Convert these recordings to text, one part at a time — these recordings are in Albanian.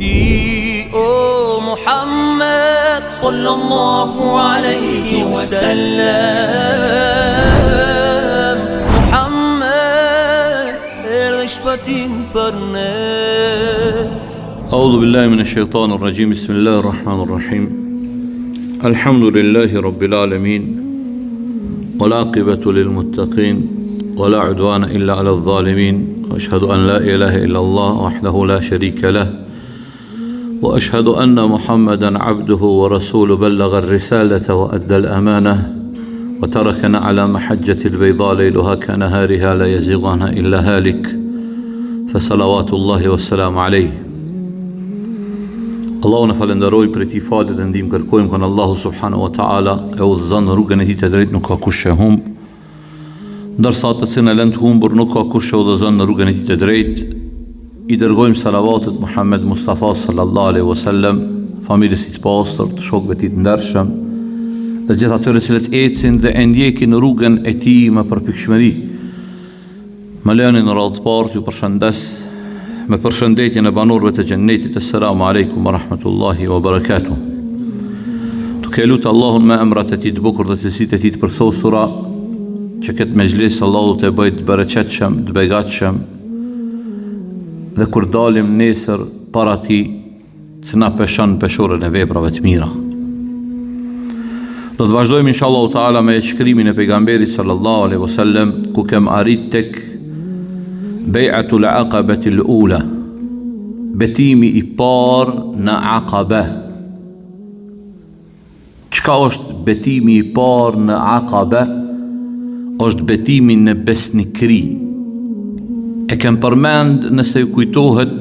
ti o Muhammed sallallahu alaihi wasallam. Muhammed erdhe shpëtim për ne. أعوذ بالله من الشيطان الرجيم بسم الله الرحمن الرحيم الحمد لله رب العالمين والعاقبة للمتقين ولا عدوان إلا على الظالمين وأشهد أن لا إله إلا الله وحده لا شريك له وأشهد أن محمدا عبده ورسوله بلغ الرسالة وأدى الأمانة وتركنا على محجة البيضاء ليلها كنهارها لا يزيغ عنها إلا هالك فصلوات الله والسلام عليه. Allahu në falenderoj për ti falet dhe ndim kërkojmë kënë Allahu subhanahu wa ta'ala e udhëzon në rrugën e tij të drejtë, nuk ka kush e humb, ndërsa të cilën e lën të humbur nuk ka kush e udhëzon në rrugën e tij të drejtë. I dërgojmë salavatet Muhammed Mustafa sallallahu alaihi wasallam, familjes së tij të pastër, të shokëve të tij të ndershëm dhe gjithë atyre që ecin dhe e ndjekin rrugën e tij me përpikshmëri. Më lëni në radhë të parë ju përshëndes me përshëndetjen e banorëve të xhennetit. Assalamu alaikum wa rahmatullahi wa barakatuh. Duke lutë Allahun me emrat e tij të bukur dhe cilësitë e tij të përsosura, që këtë mejlis Allahu të bëjë të bereqetshëm, të begatshëm, dhe kur dalim nesër para tij të na peshon peshorën e veprave të mira. Do të vazhdojmë inshallah taala me shkrimin e pejgamberit sallallahu alaihi wasallam, ku kem arrit tek Bej'atul Aqabatil Ula, betimi i parë në Aqaba. Çka është betimi i parë në Aqaba? Është betimi në besnikëri. E kem përmend, nëse ju kujtohet,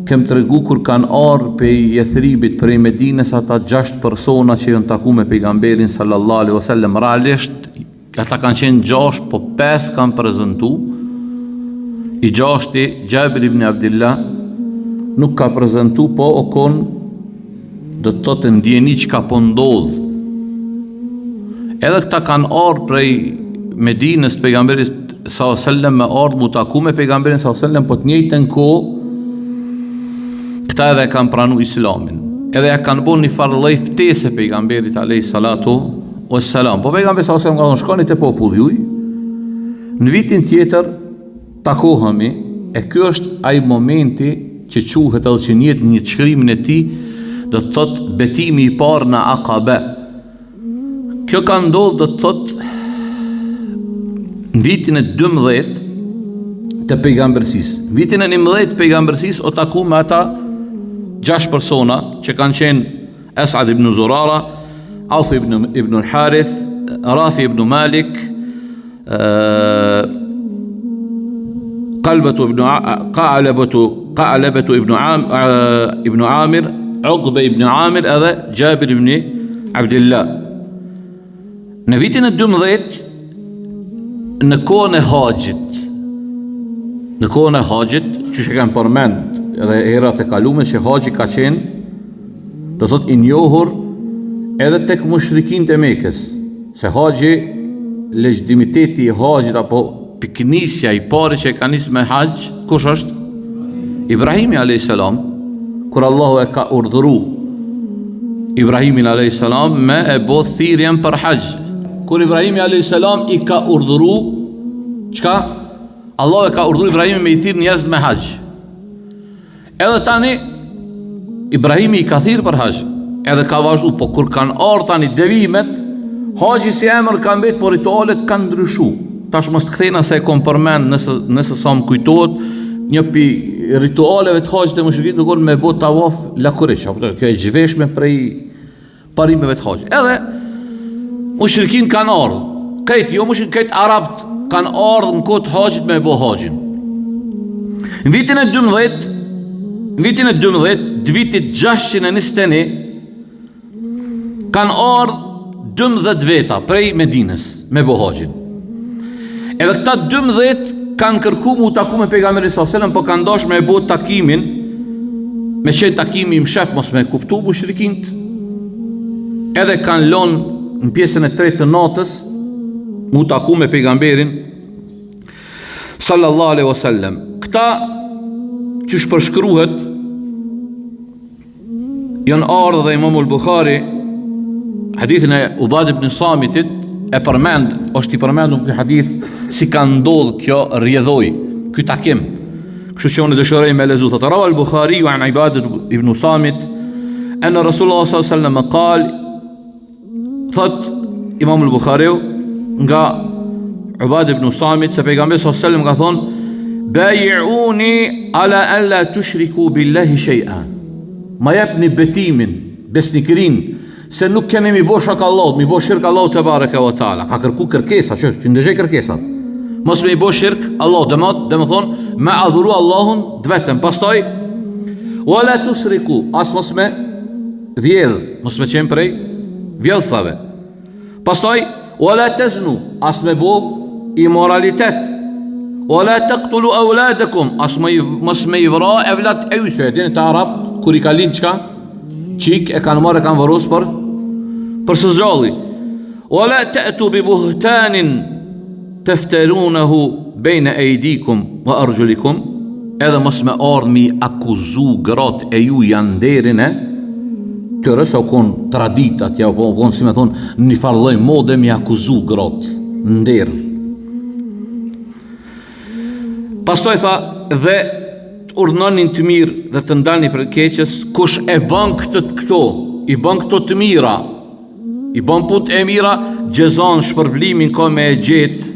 kem tregu kur kanë ardhur prej Jethribit, prej Medinës, ata 6 persona që janë taku me pejgamberin sallallahu alaihi wasallam. Realisht ata kanë qenë 6, po 5 kanë prezantu. I 6-ti, Gjabir ibn Abdillah, nuk ka prezentu, po o kon do të thotë ndjeni që ka po ndodh. Edhe këta kanë ardhur prej Medinës, pejgamberit sallallahu alaihi wasallam me ardhur mu taku me pejgamberin sallallahu alaihi wasallam, po të njëjtën kohë këta edhe kanë pranu islamin. Edhe ja kanë bën një farë lloj ftese pejgamberit alayhi salatu wassalam. Po pejgamberi sallallahu alaihi wasallam ka thonë shkoni te populli juaj. Në vitin tjetër takohemi, e kjo është ai momenti që quhet edhe që njët një shkrimin e tij do të thotë betimi i parë në Aqaba. Kjo ka ndodhur do të thotë në vitin e 12 të pejgamberisë. Vitin e 11 të pejgamberisë o taku me ata 6 persona që kanë qenë As'ad ibn Zurara, Auf ibn al-Harith, Rafi ibn Malik, Qa'labatu ibn Amir, Uqba ibn Amir edhe Gjabir ibn Abdillah. Në vitin e 12 në kohën e haxhit, që që kanë përmend edhe erat e kalume, që haxhi ka qenë do thot i njohur edhe tek mushrikin të Mekës, se haxhi, legitimiteti i haxhit apo piknisja i pari që e ka nisë me haqë, kush është? Ibrahimi a.s. Kur Allahu e ka urdhëru Ibrahimin a.s. me e bo thirrjen për haqë. Kur Ibrahimi a.s. i ka urdhëru, qka? Allahu e ka urdhëru Ibrahimin me i thirr njerëz me haqë. Edhe tani Ibrahimi i ka thirr për haqë, edhe ka vazhdu, po kur kanë ardhur tani devimet, haqi si emër ka mbet, por ritualet kanë ndryshu. Tash mos të kthejna se e kom përmend, nëse sa më kujtohet, një pi ritualeve të haxhit të mushrikit nuk me bot tawaf lakurish, apo kjo e zhveshme prej parimeve të haxhit. Edhe mushrikin kanë ardhur, këtë arabt kanë ardhur në kohë të haxhit me bo haxhin. Në vitin e 12, vitit 621, kanë ardhur 12 veta prej Medinës me bo haxhin. Edhe këta 12 kanë kërku mu taku me pejgamberin sallallahu alaihi wasallam, po kanë dashur me bë takimin, me qenë takimi i mshef mos me kuptu mushrikint. Edhe kanë lënë në pjesën e 3 të natës mu taku me pejgamberin sallallahu alaihi wasallam. Këta që shpërshkruhet janë ardhur dhe Imamul Bukhari hadithin e Ubad ibn Samitit e përmend, është i përmendur ky hadith si ka ndodhur kjo rrjedhoj, ky takim. Kështu që unë dëshiroj me lezu thotë rawi al-Bukhari an Ubad ibn Samit anna Rasulullah sallallahu alaihi wasallam qal, thot Imam al-Bukhari nga Ubad ibn Samit se pejgamberi sallallahu alaihi wasallam ka thonë bayi'uni ala an la tushriku billahi shay'an, ma jepni betimin, besnikërin se nuk keni mi bo shak Allahut, mi bo shirk Allahut te bareke ve taala. Ka kërku kërkesa, që ndëgjej kërkesat. Mos me i bo shirk Allah, dhe më thonë me adhuru Allahun vetëm. Pastaj wala tusriku, as mos me vjedh, mos me qenë prej vjedhsave. Pastaj wala taznu, as me bo imoralitet. Wala taqtulu auladakum, as mos me i vra evlat e yse. Dini të Arab, kur i ka lind qka? Qik e kanë marrë, kanë vërus për së zjalli. Wala ta'tu bi buhtanin tefterunahu bejne ejdikum wa argjulikum, edhe mos me ardhmi akuzu grat e ju janë nderin e tyre, se u konë traditat, ja u konë si me thonë një farloj mode mi akuzu grat nder. Pastaj tha dhe të urdhnonin të mirë dhe të ndalni për keqes, kush e bën këto, i bën këto të mira, i bën punë e mira, gjezon shpërblimin ka me e gjetë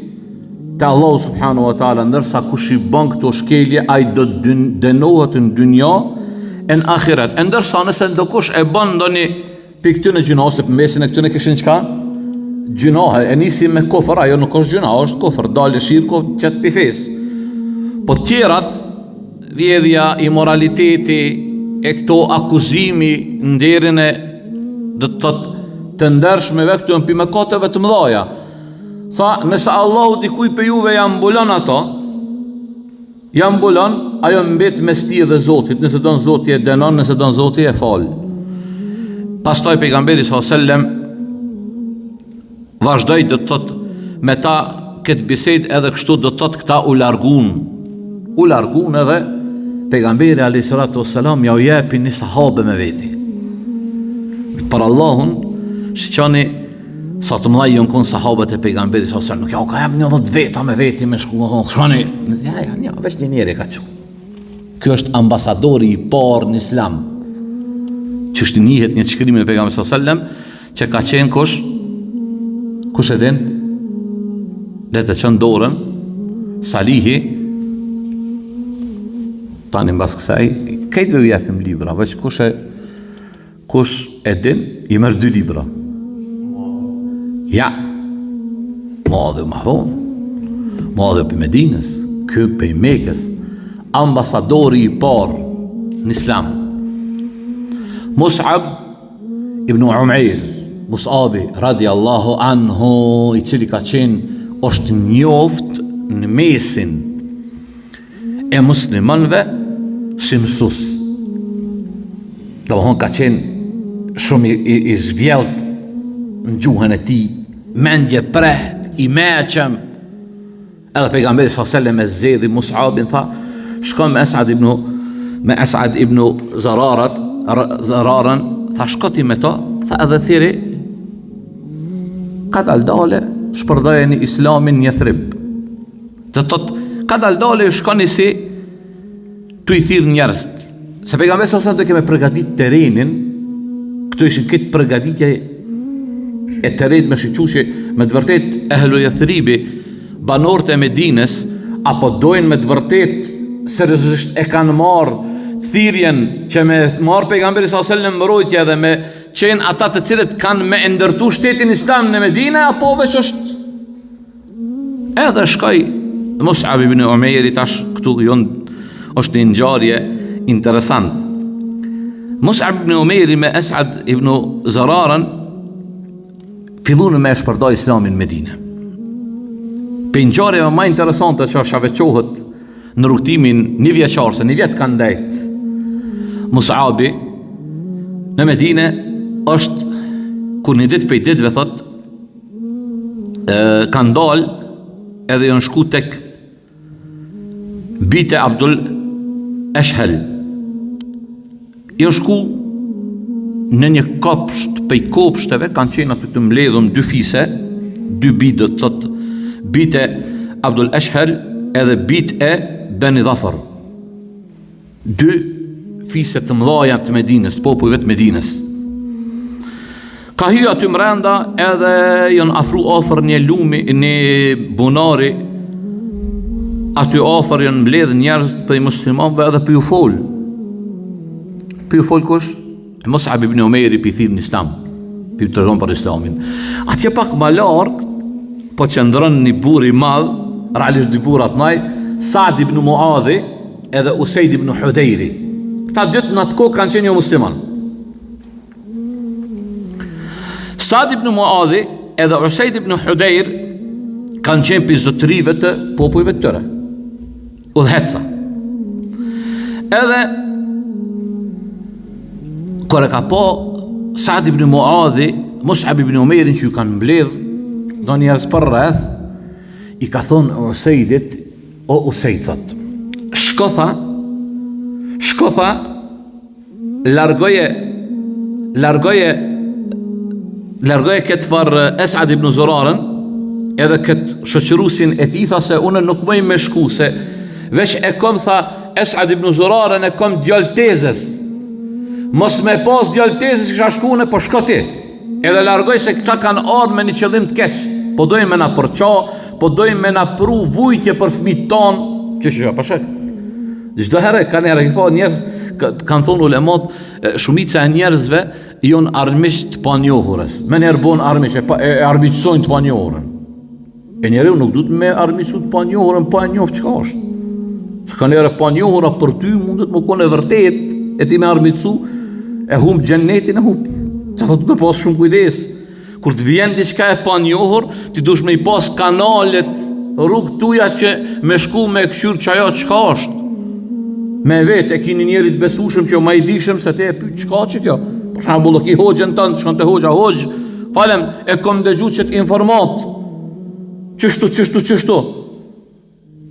te Allahu subhanahu wa taala, ndërsa kush i bën këto shkelje ai do dënohet në dynja e në ahiret. Ndërsa nëse ndokush e bën ndonjë pikë këtyre gjinoh, se përmesin e këtyre kishin çka? Gjinoh, e nisi me kofër, ajo nuk është gjinoh, është kofër, dalë shirku çet pifes. Po tjerat, vjedhja, imoraliteti e këto akuzimi nderin e do të thotë të ndershmeve këtu në mëkateve të mëdha. Tha, nëse Allahu dikuj për juve jam mbulon ato, jam mbulon, ajo mbet mes ti dhe Zotit, nëse don Zoti e dënon, nëse don Zoti e fal. Pastaj pejgamberi sallallahu alajhi wasallam vazhdoi do të thotë me ta këtë bisedë, edhe kështu do të thotë këta u largun edhe pejgamberi alayhi salatu wassalam ja u jepi një sahabe me veti. Për Allahun, shiqani sa të mëdha janë konë sahabët e pejgamberit sallallahu alajhi wasallam, nuk ja u ka jap një 10 veta me veti me shkoni. Ja, veç një njeri ka qenë. Ky është ambasadori i parë në Islam. Që është njihet një shkrimin e pejgamberit sallallahu alajhi wasallam, që ka qenë kush e din? Le të çon dorën Salihi. Tani mbas kësaj, këtë do japim libra, veç kush e din, i merr 2 libra. Ja, madhe u mahon, madhe për Medinës, kë për Mekës, ambasadori i parë në Islam. Mus'ab ibn Umair, Mus'abi radiallahu anhu, i cili ka qenë është njoft në mesin e muslimanve si mësus. Do më ka qenë shumë i zhvjelt në gjuhën e ti, mendje preht, i meqëm. Edhe pejgamberi sallallahu alajhi wasallam e zedhi Mus'abin, tha, shko me As'ad ibn Zararan, tha, shkoti me ta, tha, edhe thiri, ka daldale, shpërdojeni islamin një thrib. Të thotë, ka daldale, shkoni si, tu i thirë njerëz. Se pejgamberi sallallahu alajhi wasallam do keme përgatit terenin, këto ishin këtë përgatitje e të rejt me shqyqushe me të vërtet ehlu Jathribi, banorët e Medines, apo dojnë me të vërtet seriozisht e kanë marë thirrjen që me marë pejgamberi sallallahu alajhi wasallam mbrojtje dhe me qenë ata të cilët kanë me ndërtu shtetin islam në Medine, apo veç është edhe shkoj Mus'ab ibn Umair, tash këtu është një ngjarje interesant. Mus'ab ibn Umair me As'ad ibn Zararan fillun me shpërdoj islamin në Medinë. Për ngjarje më interesante që shkaqohet në rrugtimin një vjeçar, se një vjet kanë ndajt Mus'abi në Medinë, është kur një ditë për i ditëve thot kanë dalë edhe janë shku tek bite Abdul Eshhel, janë shku në një kopsht prej kopshteve kanë qenë aty të mbledhur 2 fise, 2 bitë, do të thotë bitë e Abdul Ashhal edhe bitë e Beni Dhafar. 2 fise të mëdha të Medinës, të popujve të Medinës. Ka hyrë aty mrenda edhe janë afër një lumi, një bunari. Aty afër janë mbledhur njerëz prej muslimanëve edhe për ju fol. Për ju fol kush? Mus'ab ibn Umairi për thirrën Islam, për të rënë për Islamin. Atje pak më larg, po qëndron një burr i madh, realisht dy burrat maj, Sa'd ibn Muadhi edhe Usaid ibn Hudejri. Këta dytë në atë kohë kanë qenë jo musliman. Sa'd ibn Muadhi edhe Usaid ibn Hudejr kanë qenë për zotërive të popujve të tëre, udhëheca. Edhe kur e ka po Sa'd ibn Muadhi Mus'ab ibn Umairin që ju kanë mbledh do njerëz për rreth, i ka thonë Usaidit, o Usaid, thot, shko tha, largoje këtë farë Esad ibn Zurarën edhe këtë shoqërusin e ti, tha se unë nuk mëj me shku, se veç e kom, tha, Esad ibn Zurarën e kom djaltezës, mos me pas djaltezës kisha shku në, po shko ti, edhe largoj se këta kanë ardhur me një qëllim të keq, po dojnë me na përqa, po dojnë me na pru vujtje për fëmijët tonë, që pashek. Çdo herë kanë njerëz, kanë thonë ulemat, shumica e njerëzve janë armiqë të panjohurës. Me njerë bon armiqë, e armiqësojnë të panjohurën. E njeriu nuk duhet me armiqësu të panjohurën, pa e njohë çka është. Se ka njerë panjohura për ty mundet më kone vërtet, e ti me armiqësu, e humb xhennetin e humb. Që thotë me pas shumë kujdes. Kur të vjen diçka e panjohur, ti dush me i pas kanalet, rrugë tuja që me shku me këshyr që ajo çka është. Me vetë e kini njerit besushëm që ma i dishëm se te e pyet çka që kjo. Për shembull, ki hoxhën tënd, shkon te hoxha, hoxh, falem, e kom dëgju që informat. Çështu.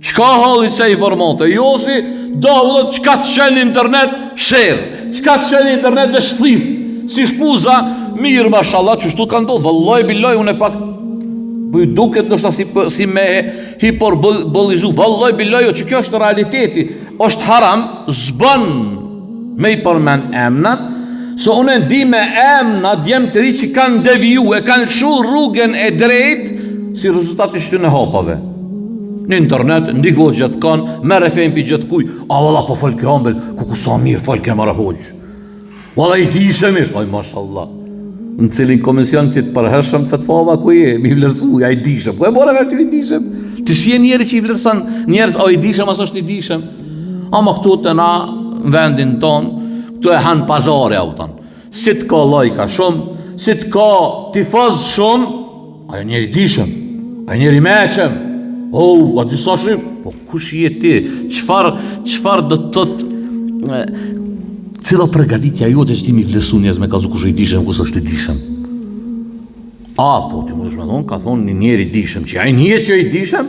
Çka halli se informate? Jo si do vëllë çka të shën në internet, share. Çka të shën në internet dhe shthith. Si shpuza, mirë mashallah, çështu ka ndodhur. Vallahi billahi unë pak po ju duket ndoshta si me hiperbolizu. Vallahi billahi që kjo është realiteti. Është haram, zbën me i përmend emnat, se unë ndi me emnat djemë të ri që kanë deviju, e kanë shu rrugën e drejt, si rezultat i shtynë e hapave. Në internet, ndiko gjithë kanë, mere fejnë për gjithë kuj, a valla po falë ke hambel, ku sa mirë falë ke marë hoqë. Valla i dishem ish, aj mashallah. Në cilin komision këtë përhershëm të fetfava ku je, mi vlerësu, ja i dishem. Ku e bora vesh të i dishem? Të shien njeri që i vlerësan, njerës a i dishem, as është i dishem. Ama këtu të na, në vendin tonë, këtu e hanë pazare autan. Si të ka lajka shumë, si të ka tifaz shumë, ajo njeri dishem, ajo njeri meqem, a disa shrim, po kush je ti, qëfar do të tëtë, cila përgatitja jote që ti mi vlerësu njerëz me kazu kush i dishem, kush është i dishem. Po, ti më dëshme thonë, ka thonë një njeri dishem, që a i një që i dishem,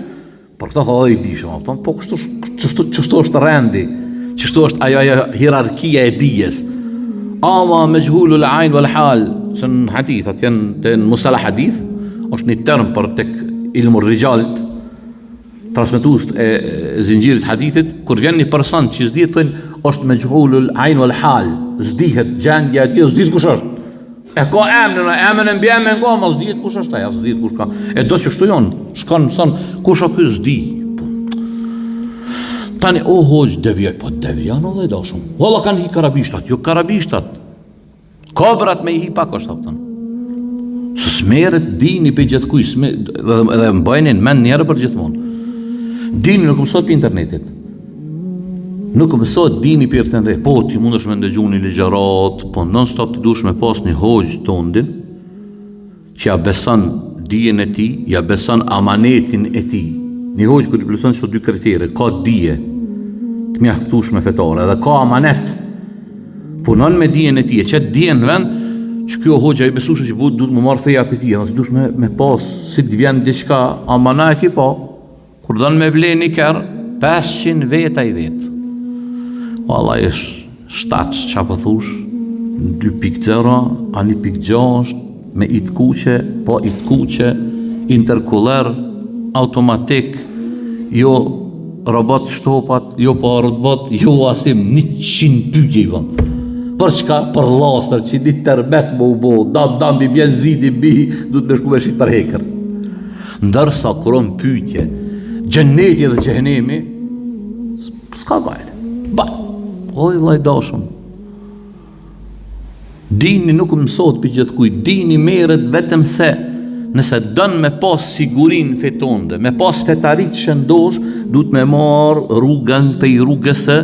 për këta thë dhe i dishem, po qështu është rendi, qështu është ajo hierarkia e dijes. Ama me gjhullu l'ajn vë l'hal, se në hadith, atë janë të në musala hadith, është një term për tek ilmur rijalt, transmetust e zinxhirit hadithit, kur vjen një person që zdihet thënë, është me gjhullu l'ajn vë l'hal, zdihet gjendja e tij, zdihet kush është. E ka emën e mbi emën nga, ma zdihet kush është aja, zdihet kush ka. E do që shtu jonë, shkanë mësën, kush o këj zdi. Tani, o hoqë devijaj, po devijaj në dhe i da shumë. Valla kanë hi karabishtat, jo karabishtat. Kobrat me i hi pak është apëtën. Së smeret dini për gjithë kuj, edhe mbajnin men njerë për gjithë mund. Dini nuk mësot për internetit. Nuk mësot dini për të ndrej. Po, ti mund është me ndëgju një ligjarat, po non stop të dush me pas një hoqë të undin, që ja besan dijen e ti, ja besan amanetin e ti. Një hoqë kërë i plëson që të dy kritere, ka dije, të mjaftush me fetare, edhe ka amanet, punon me dijen e ti, e qëtë dijen në vend, që kjo hoqëa i besushë që du të më marrë feja për ti, të dush me pas, si të vjen diçka, amana e ki pa, kur donë me ble një kërë, 500 veta i vetë. Valla ish 7 që apë thush, 2.0, a 1.6, me it kuqe, po it kuqe, interkuler, automatik, jo robot shtopat, jo po robot, jo asim 100 pyetje i vën. Për çka? Për lasër që një tërbet më u bo, dam bi bjen zidi bi, du të me shku me shqit për hekër. Ndërsa kuron pyetje, gjenneti dhe gjehenemi, s'ka gajle. Oj vllai dashur. Dini nuk mësot për gjithë kuj, dini merret vetëm se nëse dënë me pas sigurin fetonde, me pas fetarit shëndosh, du të me marë rrugën për i rrugëse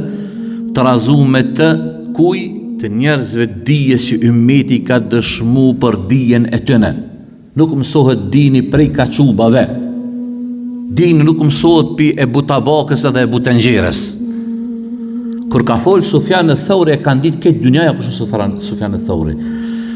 të razu me të kuj të njerëzve dije që ummeti ka dëshmu për dijen e tëne. Nuk mësohet dini prej kachubave. Dini nuk mësohet për e butabakës edhe e butenxheres. Kur ka folë Sufjan al-Thauri e kanë ditë këtë dynjaja kush është Sufjan al-Thauri.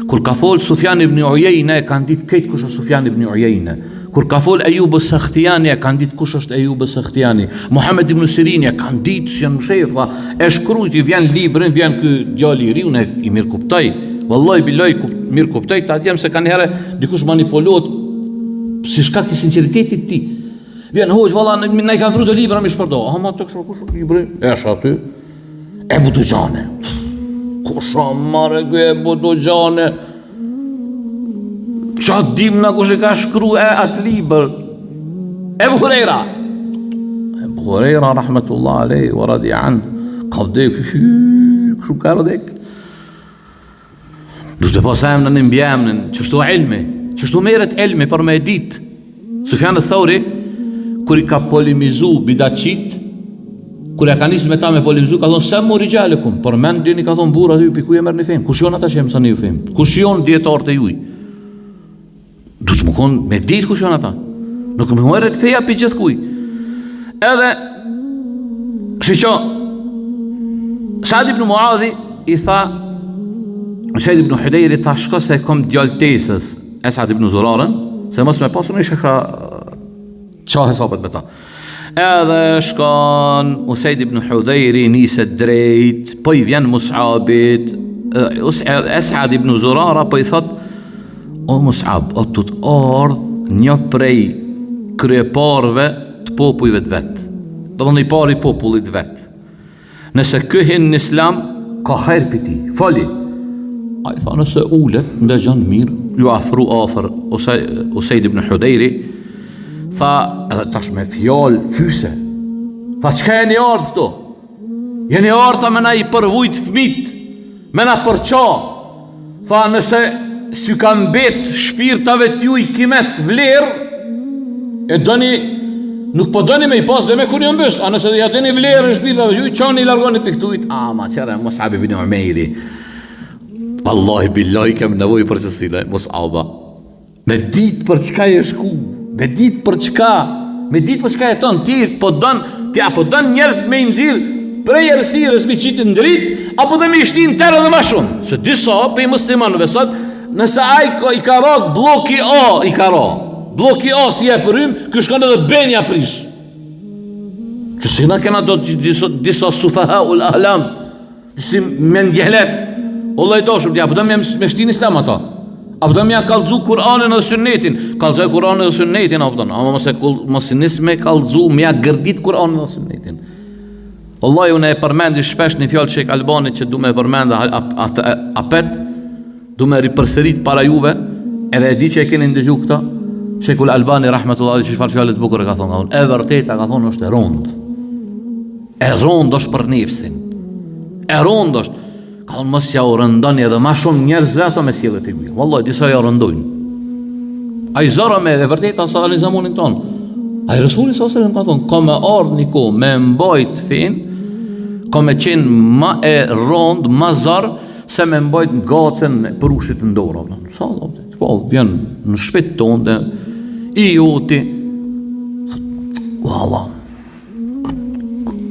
Kur ka folë Sufjan ibn Uyayna e kanë ditë këtë kush është Sufjan ibn Uyayna. Kur ka folë Ejub as-Sakhtiyani e kanë ditë kush është Ejub as-Sakhtiyani. Muhammed ibn Sirini e kanë ditë si janë shefla, e shkruajt i vjen librin, vjen ky djali i ri, unë i mirë kuptoj. Wallahi billahi mirë kuptoj, ta djem se kanë herë dikush manipulohet si shkak të sinqeritetit të tij. Vjen hoj valla na i kanë dhënë libra më shpërdo. Ma të kush libri? Është aty. Ebu Dujane. Kusha mare gu Ebu Dujane? Qa dim na kush e ka shkru atë libër? Ebu Hurejra. Ebu Hurejra, rahmetullah alej, wa radi an. Ka vdek, kështu ka vdek. Du të pas emnën në mbjemnën, qështu ilmi, qështu meret ilmi për me ditë. Sufjan al-Thauri, kur i ka polemizu bidaçit, kur e ka nisë me ta me polemizu, ka thonë, se mu rijalikum, për men dini ka thonë burra ju, ku e mërë një femë, kush jonë ata që e mësani ju femë, kush jonë djetarët e juj. Du të më konë me ditë kush jonë ata, nuk më mërët feja për gjithë kuj. Edhe, shqo, Saad ibn Muadhi i tha, Said ibn Hudejri tha, shko se kom djaltesës, e Saad ibn Zurarën, se mos me pasur në shekra qa hesapet me ta. Edhe shkon Usaid ibn Hudejri niset drejt, po i vjen Mus'abit, Esad ibn Zurara po i thot, o Mus'ab, o të ardh një prej kryeparve të popujve të vetë, do më në i pari popullit vetë. Nëse këhin në islam, ka kajrë për ti, fali. A i tha nëse ullet, ndë gjanë mirë, ju afru afer Usaid ibn Hudejri, tha, edhe tash me fjallë fyse, tha, qka jeni ardhë këto? Jeni ardhë me na i përvujt fmit, me na përqa. Tha, nëse si ka mbet shpirtave t'ju i kimet vlerë, e doni, nuk po doni me i pas dhe me kur një mbës, a nëse jateni vlerë në shpirtave, ju i qani i largoni piktujt, ma qëre, Mus'ab ibn Umeiri. Wallahi billahi kem nevoj për qësile, Mus'aba. Me ditë për qka je shku, me ditë për çka e tonë, ti po don njerëz me i nxirr prej errësirës me qitë ndrit, apo dhe me i shtin tërë dhe ma shumë. Se disa për i muslimanëve sot, nëse ai i ka rak bloki A, i ka rak. Bloki A si e përrym, kjo shkon edhe benja prish. Që si na kena do disa sufaha ul ahlam, si me ndjehlet, Allah i dashur, apo dhe me shtin islam ata. Apo dhe me ja kalëzu Kur'anin dhe sunnetin. Kalëzaj Kur'anin dhe sunnetin, ama mos nis me kalëzu, me ja gërdit Kur'anin dhe sunnetin. Allah unë e përmendi shpesh një fjallë Shek Albani që du me përmenda apet, du me ripërsërit para juve, edhe e di që e keni ndëgju këta, Shekul Albani rahmetullah që shfar fjallet bukur e ka thonë, e vërteta ka thonë është e rond. E rond është për nefsin. E rond është. Ka thonë mos ja u rëndoni edhe ma shumë njerëzve ato me sjellet e mija. Wallahi, disa ja rëndojnë. A i zara me e vërteta sa në zamonin tonë. A i Resuli sa sërën ka thonë, ka me ardhë një ko, me mbajt fin, ka me qenë ma e rond, ma zarë, se me mbajt gacen për ushit në dora. Sa dhe, vjen në shpet tonë dhe i joti. Walla,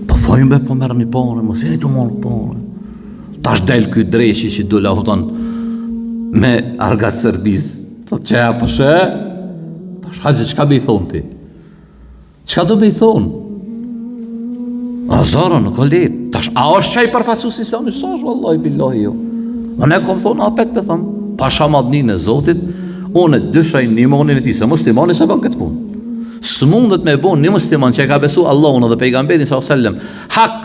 po thojnë be, po merë një pare, mos jeni të marë pare. Tash del këj dreshi që dula huton me argat sërbiz. Thot që ja përshë, tash haqë qka be i thonë ti? Qka do be i thonë? A zara nuk o letë. Tash a është qaj përfacu si islami? Sa është vallahi billahi jo. Unë e kom thonë apet me thonë, pasha madhnin e Zotit, unë dyshaj një imanin e ti, se muslimani se bën këtë punë. Së mundet me bon një musliman që e ka besu Allahun dhe pejgamberin s.a.s. hak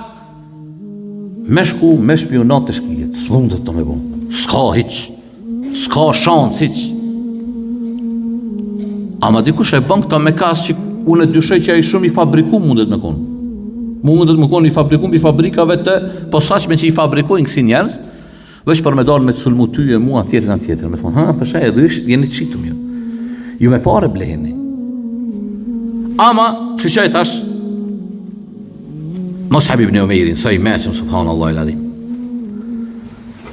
me shku me shpionat të shkijet, së mundet të me bon, s'ka hiq, s'ka shans hiq. Ama dikush e bën këta me kas që unë e dyshoj që ai shumë i fabriku mundet me konë. Mundet me konë i fabrikum i fabrikave të posaçme që i fabrikojnë kësi njerëz, veç për me dalë me të sulmu ty e mua tjetër në tjetër, me thonë, përsha e dhysh, jeni të qitum ju. Ju me pare bleheni. Ama, që tash, Mus'ab ibn Umairin, sa i meqëm, subhanallah i ladhim.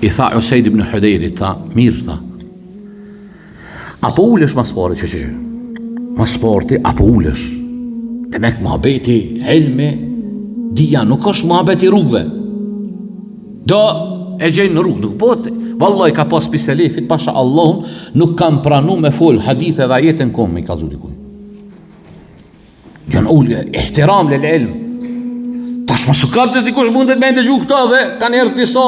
I tha Usaid ibn Hudejrit, tha, mirë, tha. Apo ulesh mas pare, që. Mas parti, apo ulesh. Dhe mek muhabeti, helme, dija, nuk është muhabeti rrugve. Do, e gjenë në rrugë, nuk bote. Vallaj, ka pas piselefit, pasha Allahum, nuk kam pranu me fol hadithe dhe ajetën kom me i kazu dikuj. Janë ullë, ihtiram lë ilm. Tash më sukap të dikush mundet me ndëgju këta dhe kanë herë njësa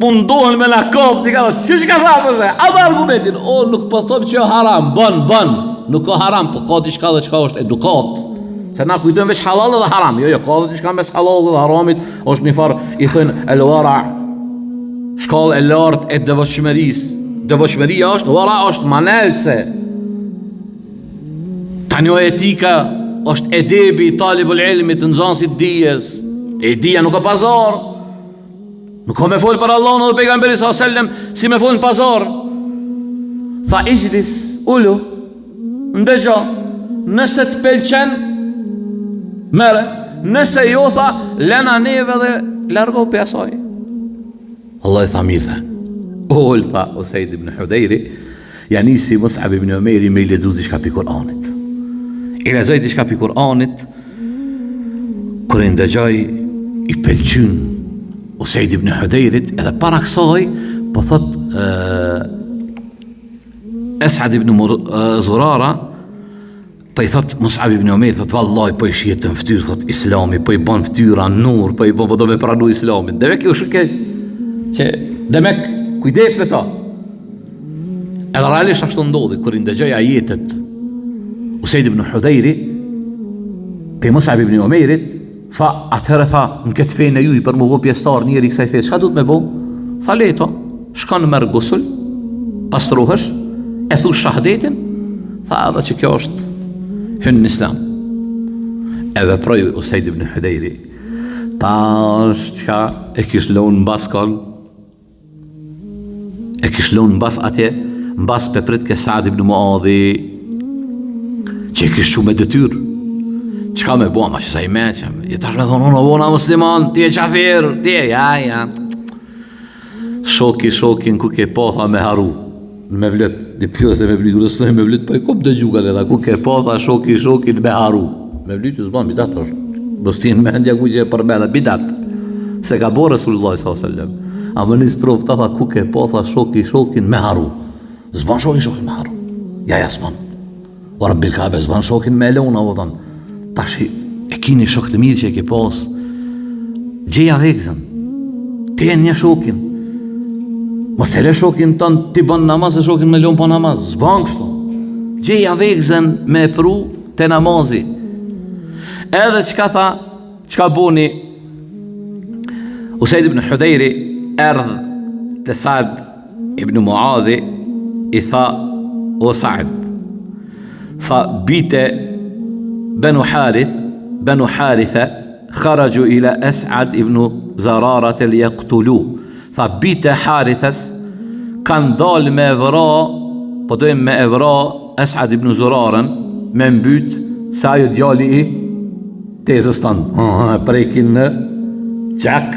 mundohen me la kop, dika dhe, që ka tha përse? Apo argumentin, nuk po thom që haram, bën, nuk ka haram, po ka diçka dhe qka është edukat. Se na kujdojmë veç halal dhe haram, jo, ka dhe diçka mes halal dhe haramit, është një farë, i thënë, el-wara, shkallë e lartë e devotshmëris. Devotshmëria është, wara është manelce. Tani o etika, është edebi, talibul ilmi, të nxansit dijes. E dija nuk ka pazar. Nuk ka me folë për Allah dhe pejgamberi s.a.s. si me folë në pazar. Tha ijlis, ullu, ndëgja, nëse të pelqen, mere, nëse jo, tha, lena neve dhe largo për asaj. Allah i tha mirë, tha. Ullë, tha, Usaid ibn Hudejri, janisi Mus'ab ibn Umairi me i lexu diçka pi Kur'anit. I lexoj diçka pi Kur'anit, kur i ndëgjoj i pëlqyn Usaid ibn Hudejrit, edhe para kësaj, po thot Esad ibn Zurara, po i thot Mus'ab ibn Umair, thot vallaj, po i shihet në fytyrë, thot Islami, po i bën fytyra nur, po i bën, po do me pranu Islamin. Dhe kjo është keq, që demek kujdes me ta. Edhe realisht ashtu ndodhi, kur i ndëgjoj ajetet Usaid ibn Hudejri pe Mus'ab ibn Umairit, tha, atëherë tha, në këtë fejnë e juj për më bo pjestar njëri kësaj fejnë, shka du të me bo? Tha leto, shkanë mërë gusull, pastruhësh, e thu shahadetin, tha edhe që kjo është hynë në Islam. E veproj Usaid ibn Hudejri, ta është qka e kish lonë në bas kanë, e kish lonë në bas atje, në bas peprit ke Saad ibn Muadhi, që e kish që me dëtyr, qka me bo, ma që sa i meqem, je tash me thonë, unë bona musliman, ti e qafir, ti e, ja, shokin ku ke potha me haru, me vlet, di pjose me vlit, rësnoj me vlit, pa i kom dë gjuga le, ku ke potha shokin me haru, me vlit ju zban, bidat është, bështin me ndja ku që e përmena, bidat, se ka bo Resulullah s.a.s. A më një strof të tha, ku ke potha shokin me haru, zban shokin me haru, ja zban. O Rabbil Kabe, zban shokin me elona, votan. Tash e kini shok të mirë që e ke pas, gjeja vegzën, ti e një shokin, mos e le shokin tënë ti bën namaz e shokin me lon pa namaz, zban kështu, gjeja vegzën me pru të namazi. Edhe qka tha, qka boni, Usaid ibn Hudejri erdh të Saad ibn Muadhi, i tha, o Saad, tha, bite Banu Haritha kharaju ila Es'ad ibn Zararat e ljektulu. Tha, bite Harithas kanë dal me evra, po dojmë me evra Es'ad ibn Zuraren, me mbyt sa ajo djali i tezës tanë, prekin në gjak.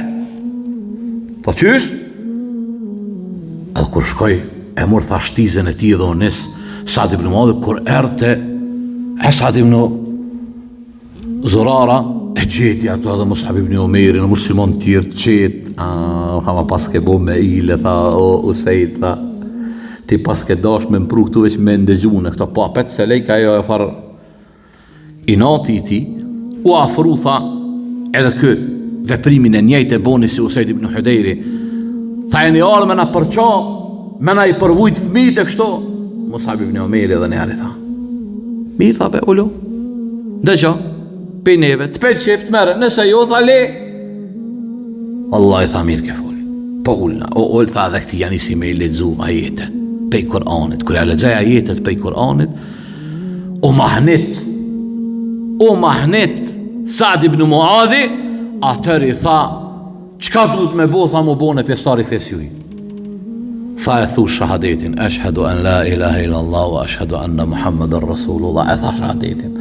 Po qysh? Edhe kur shkoj, e mor tha shtizën e ti dhe onis, Saad ibn Muadhi, kur erte Esad ibn Zurara, e gjeti ato edhe Mus'ab ibn Umairi, në muslimon tjerë të qetë, kama pas ke bo me ile, tha, o Usaid, tha, ti pas ke dash me mpru këtu veç me ndëgjune, këto pa, petë se lejka jo e farë i nati i ti, u afru, tha, edhe kë, veprimin e njejt e boni si Usaid ibn Hudejri, Ta e një arë me na përqa, me na I përvujt fëmijët e kështu. Musab ibn Umeri dhe njëri tha, mirë tha be, ullu, dëgjo, pe neve, të pel qeft mere, nëse jo, tha le. Allah I tha mirë ke fol. Po ullna, ullë tha dhe këti janë isi me I ledzu ajete, pej Kur'anit, kër e ledzaj ajetet pej Kur'anit, o mahnet, Saad ibn Muadhi, atëri tha, qka duhet me bo, tha mu bo në pjestari fesjuj. Tha e thu shahadetin, ashhadu an la ilaha illallah wa ashhadu anna Muhammadan Rasulullah, e tha shahadetin.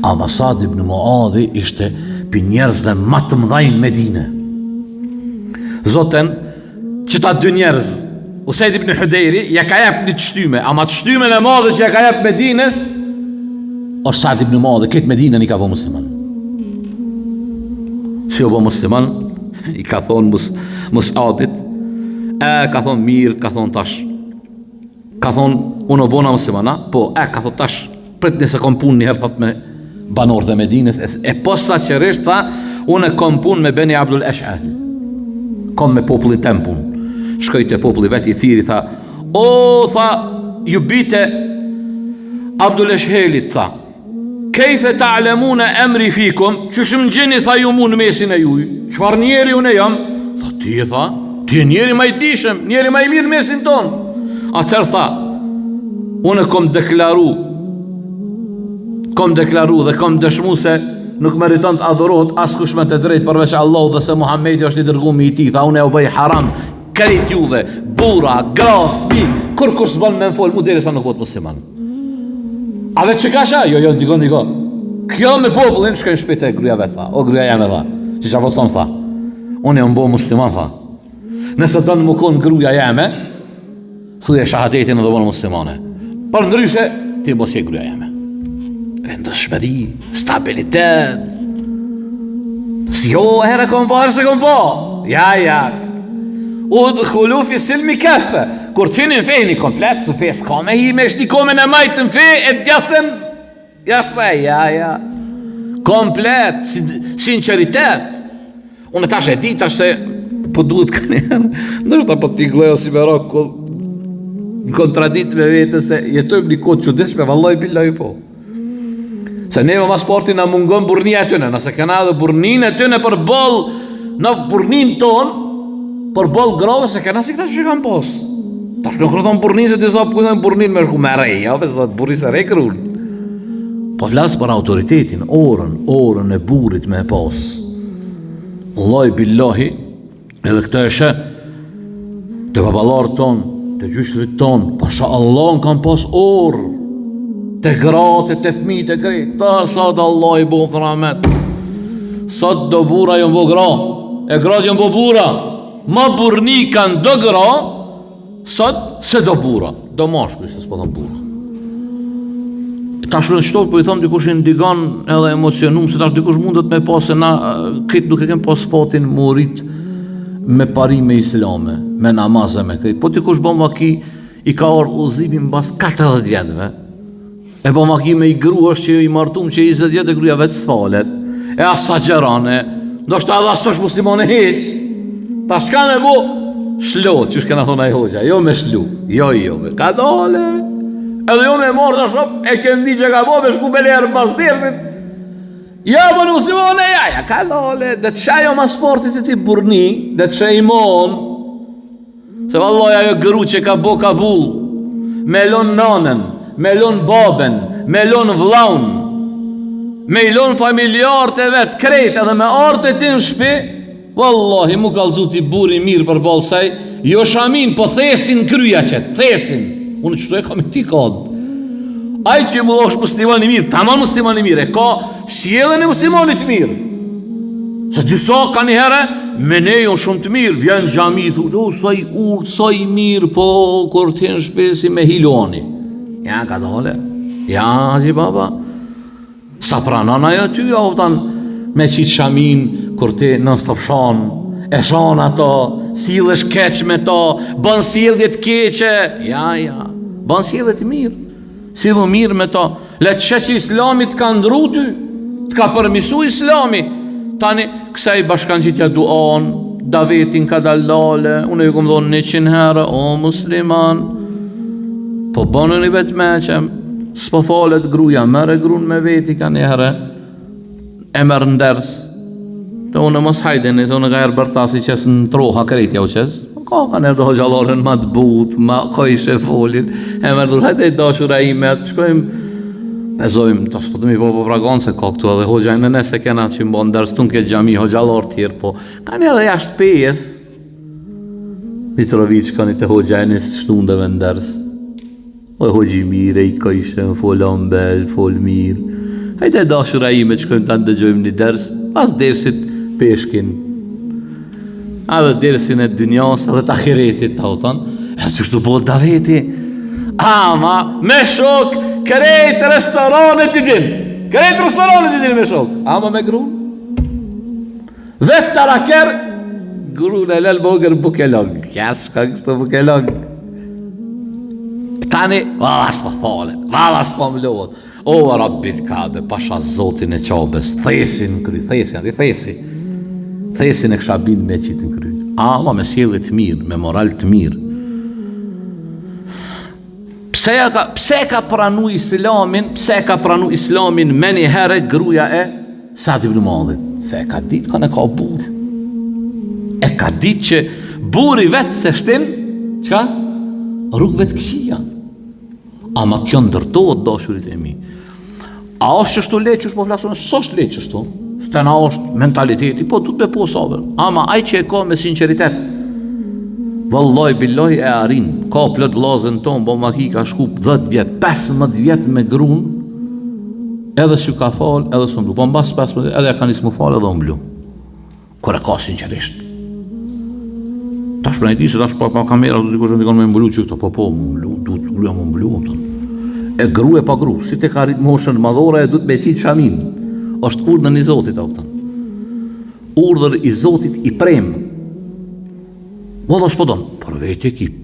Ama Saad ibn Muadhi ishte për njerëzve më të mëdhaj Medine. Zoten, që ta dy njerëz, Usaid ibn Hudejri, ja ka jep një të shtyme, ama të shtyme në madhe që ja ka jep Medines, o Saad ibn Muadhi, këtë Medine I ka po musliman. Si o po musliman, I ka thonë Musabit, ka thonë mirë, ka thonë tash, ka thonë, unë o bona muslimana, po, ka thonë tash, pret nëse kom pun njëherë, thot me banor dhe Medines, e posa qërisht, tha, unë kom pun me Beni Abdul Esh'ali, kom me populli tem pun, shkoj të populli vet I thiri, tha, tha, ju bite Abdul Esh'alit, tha, kejfe ta'lemune emri fikum, që shumë gjeni, tha, ju mu në mesin e juj, qfar njeri unë e jam, tha, ti e njeri ma I dishëm, njeri ma I mirë mesin ton. Atër tha, unë kom deklaru dhe kom dëshmu se nuk meriton të adhurohet askush me të drejt përveç Allah dhe se Muhammedi është I dërgumi I tij. Tha, unë e u bëj haram krejt juve, bura, graf, mi, kur kush s'bën me m'fol, mu deri sa nuk bëhet musliman. A dhe që ka sha? Jo, ndiko. Kjo me popullin shkojnë shpite gruja vet, tha. O gruja jame, tha. Që qa po thonë, tha. Unë e më bo musliman, tha. Nëse do në më konë gruja jame, thuje shahadetin dhe bënë muslimane. Për ndryshe, ti mos je gruja jame. Vendosshmëri, stabilitet. Jo, herë kom po, herë se kom po. Ja. Udkhulu fi silmi kafa. Kur të hinin fejni komplet, su fes ka me hi me shti kome në majtë në fej, e djathen, ja. Komplet, sinceritet. Unë tash e di, tash se, po duhet ka njerë, nështë ta po t'i glejo si me rakë, në kontradit me vete se jetojmë një kodë qudeshme, vallaj billaj po. Se neve mas parti na mungon burnia e tëne, nëse këna dhe burnin e tëne për bol, në burnin ton, për bol grove, se këna si këta që kanë pos. Tash nuk rëton burnin se të sapë kujnë burnin me shku me rej, ja, për sot burri se rej kërun. Po flasë për autoritetin, orën e burit me pos. Wallahi billahi, edhe këtë e shë, të babalarë ton, të gjyshrit ton, pasha Allah në kam pas orë, të gratë, të thmi, të krejtë, ta sot Allah I bo thramet, sot do bura jënë bo gra, e gratë jënë bo bura, ma burni kanë do gra, sot se do bura, do mashku, se s'po thëmë bura. Tash në shtot, po I thëmë dikush I ndigan edhe emocionum, se tash dikush mundet me pas, se na këtë nuk e kem pas fatin morit me parime islame, me namazë me këtë. Po dikush bo maki I ka orë uzimin bas 40 vjetëve, e bo maki me I gru është që I martum që 20 vjetë e gruja vetë sfalet, e asa gjerane, do shta edhe asë është muslimane heq, ta shka me bo, shlo, që shkena thona I hoqja, jo me shlu, jo, ka dole, edhe jo me morë të shop, e këndi që ka bo, me shku belerë pas dersit, ja, po në muslimane, ja, ka dole, dhe të shajo ma sportit e ti burni, dhe të shaj imon, se vallaja jo gëru që ka bo Kabul, me lon nanën, me lon baben, me lon vlaun, me lon familjarët e vetë, krejt edhe me artë e ti në shpi, vallahi mu kalzu ti buri mirë për balsaj, jo shamin, po thesin kryja qëtë, thesin, unë qëtu e kam e ti kodë. Aj që mu është musliman I mirë, tamam musliman I mirë, e ka sjellën e muslimanit mirë. Se disa ka një herë, me ne jonë shumë të mirë, vjen gjami, thu, sa I urtë, sa I mirë, po, kur t'hen shpesi me hiloni. Ja, ka dole, ja, gji baba, sa pranan ajo ty, ja, oftan, me qitë shamin, kur ti nën stofshan, e shan ato, sillesh keq me ta, bën sjellje të keqe, ja, bën sjellje të mirë, sillu mirë me ta, le të sheh që Islami të ka ndru ty, të ka përmisu Islami, tani kësaj bashkangjitja duan, davetin ka dallale, unë ju kom thonë 100 herë, o musliman, po bonën i vetë meqem, s'po falet gruja, mere grun me veti ka një herë, e merë nders, të unë mos hajdeni, të unë ka herë bërtasi qesë në troha kretja u qesë, ka nërë do gjallarën ma të but, ma kojshe folin, e merë dur, hajde i dashura ime, të shkojmë, pezojmë, të shpëtëm i po pragonë se ka këtu edhe hoxha në nese kena që mbo ndërës të në këtë gjami hoxhallar tjerë, po ka një edhe jashtë pejes, Mitrovic ka një të hoxha e njësë shtundeve ndërës, o hoxhi mire, i kojshe, folon bel, fol mirë, hajde i dashura ime që shkojmë të ndëgjojmë një dërës, pas dersit peshkin, edhe dersin e dynjas, edhe të ahiretit të auton, e që shtu po daveti, ama me shok, kërejt restoranet i din, me shok, ama me grun, vetë të raker, grun e lel bogër bukelong, jas ka kështu bukelong, tani, valas pa falet, valas pa mlohet, o Rabbil Kabe, pasha zotin e qabes, thesin kry, thesin e kësha bind me qitin kry, ama me sjellit mirë, me moral të mirë. Pse ka pranu islamin me një herë gruja e Sa'd ibn Mu'adhit? Se e ka ditë kanë e ka burë. E ka ditë që buri vetë se shtin, qka? Rrugëve të këshia. Ama kjo ndërtohet dashurit e mi. A është qështu leqës po flasën? Së është leqës tu? Stena është mentaliteti, po du të me po sabër. Ama aj që e ka me sinceritet, vëllaj, billaj e arin, ka plët lazën tonë, bo ma ki ka shkup 10 vjetë, 15 vjetë me grun, edhe s'ju ka falë, edhe s'u mblu, po mbas 15 vjetë, edhe ka njësë më falë, edhe mblu. Kër e ka sinqerisht. Tash për nëjti, se tash pa kamera, du t'i kushën t'i konë me mblu që këto, po, më mblu, du t'gruja më mblu, e gru e pa gru, si te ka rritë moshën madhore, e du t'me qitë shamin, është urdhën i Zotit, urdhër i Zotit i premë. Valla s'po donë, për vetë e kip.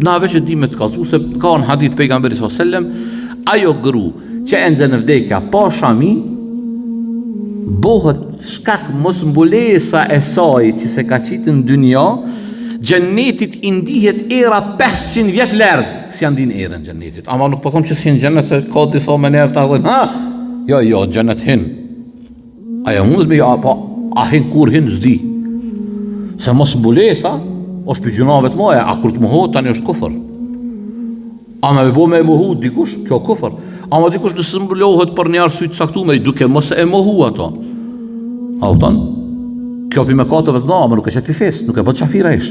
Na veç e di me të kalcu, se ka në hadith pejgamberi s.a.s. Ajo gru që e nxë në vdekja pa shami, bohët shkak mos mbulesa e saj që se ka qitë në dynja, gjennetit indihet era 500 vjetë lërgë, si janë din erën gjennetit. Ama nuk përkom që si në gjennet, se ka disa me nërë të ardhën, jo, gjennet hin. Aja mundet me, a hin kur hin zdi. Se mos mbulesa, është për gjunave të moja, a kur të muhot, tani është kufër. A me bo me muhut dikush, kjo kufër. A me dikush nësë mblohet për një arsye të saktuar, duke mos e mohu ato. A u tanë, kjo për me katëve të nama, nuk e qëtë për fesë, nuk e bët qafira ish.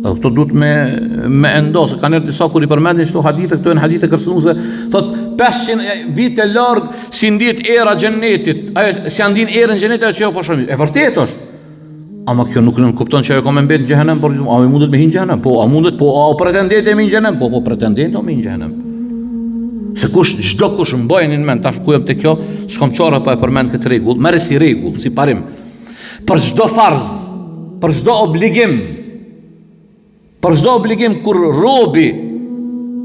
Edhe këto duhet me endo, se ka njerë disa kur i përmendin qëto hadithe, këto e në hadithe kërcënuese, thot 500 vite largë si ndit era gjennetit, si andin erën gjennetit e që jo përshëmi. E vërtet është. Ama kjo nuk në kupton që ajo ka me mbet në gjehenem, a me mundet me hinë gjehenem? Po, a mundet, po, a pretendet e me hinë gjehenem? Po, pretendet e me hinë gjehenem. Se kush, gjdo kush më bajnë në men, tash ku jem të kjo, s'kom qara pa e përmen këtë regull, mere si regull, si parim. Për gjdo farz, për gjdo obligim, kur robi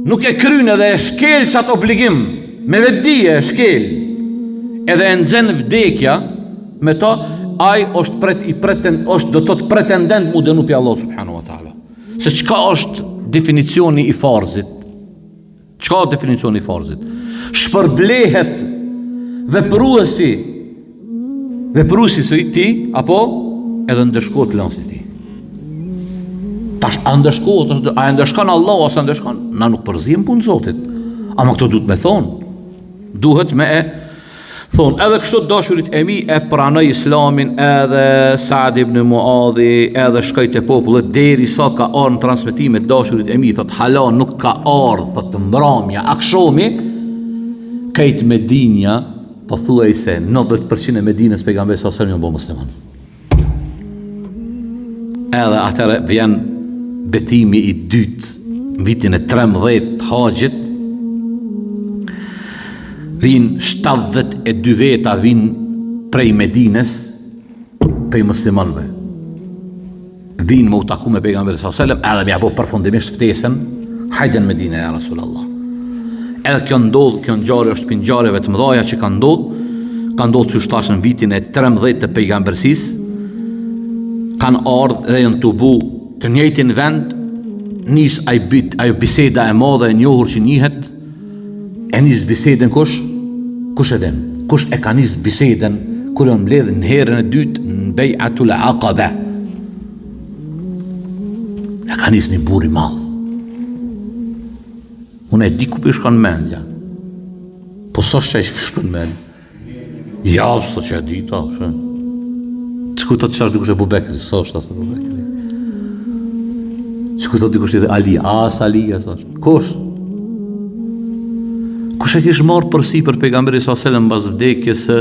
nuk e krynë edhe e shkel qatë obligim, me vedije e shkel, edhe e nëzën vdekja, me ta, ai është do të të pretendent mu dënu për Allah subhanahu wa ta'ala. Se qka është definicioni i farzit? Qka është definicioni i farzit? Shpërblehet vepruesi së ti, apo edhe ndëshkot lënsi ti. Tash, a ndëshkan Allah, ose ndëshkan? Na nuk përzim punë Zotit. Ama këto duhet me thonë. Duhet me thonë, edhe kështu dashurit e mi e pranoj islamin, edhe Sa'd ibn Mu'adhi, edhe shkoj te popullet, deri sa ka ardhur në transmetimet dashurit e mi, thot hala nuk ka ardhur, thot të mbramja, akshomi, kejt Medinja, po thuaj se 90% e Medinës pejgamberi sallallahu alaihi wasallam janë musliman. Edhe atëre vjen betimi i dytë, në vitin e 13 haxhit, vinë 72 veta vinë prej Medines, prej muslimanve. Vinë më u taku me pejgamberi sallallahu alaihi wasallam, edhe mja po përfundimisht ftesën, hajden Medine ja Rasulallah. Edhe kjo ndodh, kjo ngjarje është për ngjarjeve të mëdha që ka ndodhur që shtash në vitin e 13 të pejgambersisë, kanë ardhur dhe janë të bu të njëjtin vend, nis ajo biseda e madhe e njohur që njihet, e nis biseden kush e den, kush e ka nis biseden kur janë mbledhur në herën e dytë në Bej'atul Aqaba. E ka nis një burr i madh. Unë e di ku për shkon mendja, po s'është që e shkon mendja. Ja, sot që e di ta, që ku të qërë dikush e Bubekri, s'është asë Bubekri. Që ku të dikush edhe Ali, Ali, kush? Kush e kishë marë përsi për pejgamberi s.a.s. Mbas vdekjes së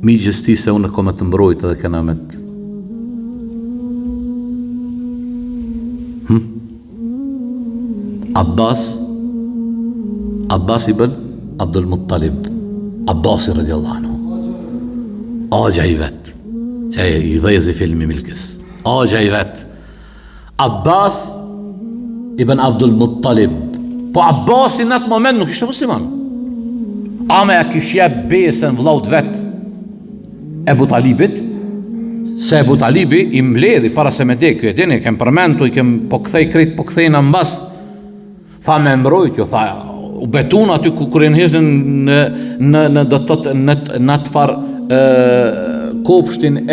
mi gjesti se unë kome të mbrojtë edhe kena me të. Abbas ibn Abdul Muttalib, Abbasi radiallahu anhu, agja i vetë, që i dhezi filmi Milkës, agja i vetë, Abbas ibn Abdul Muttalib. Po Abbasi në atë moment nuk ishte musliman, ama ja kishja besën vllaut vetë Ebu Talibit, se Ebu Talibi i mbledhi para se me dekë, e dini, kem përmentu, i kem po kthej krit, po kthej në mbas, tha me mbrojt, jo, tha, u betun aty kur e nëhizën në do të tëtë në atë farë kopshtin e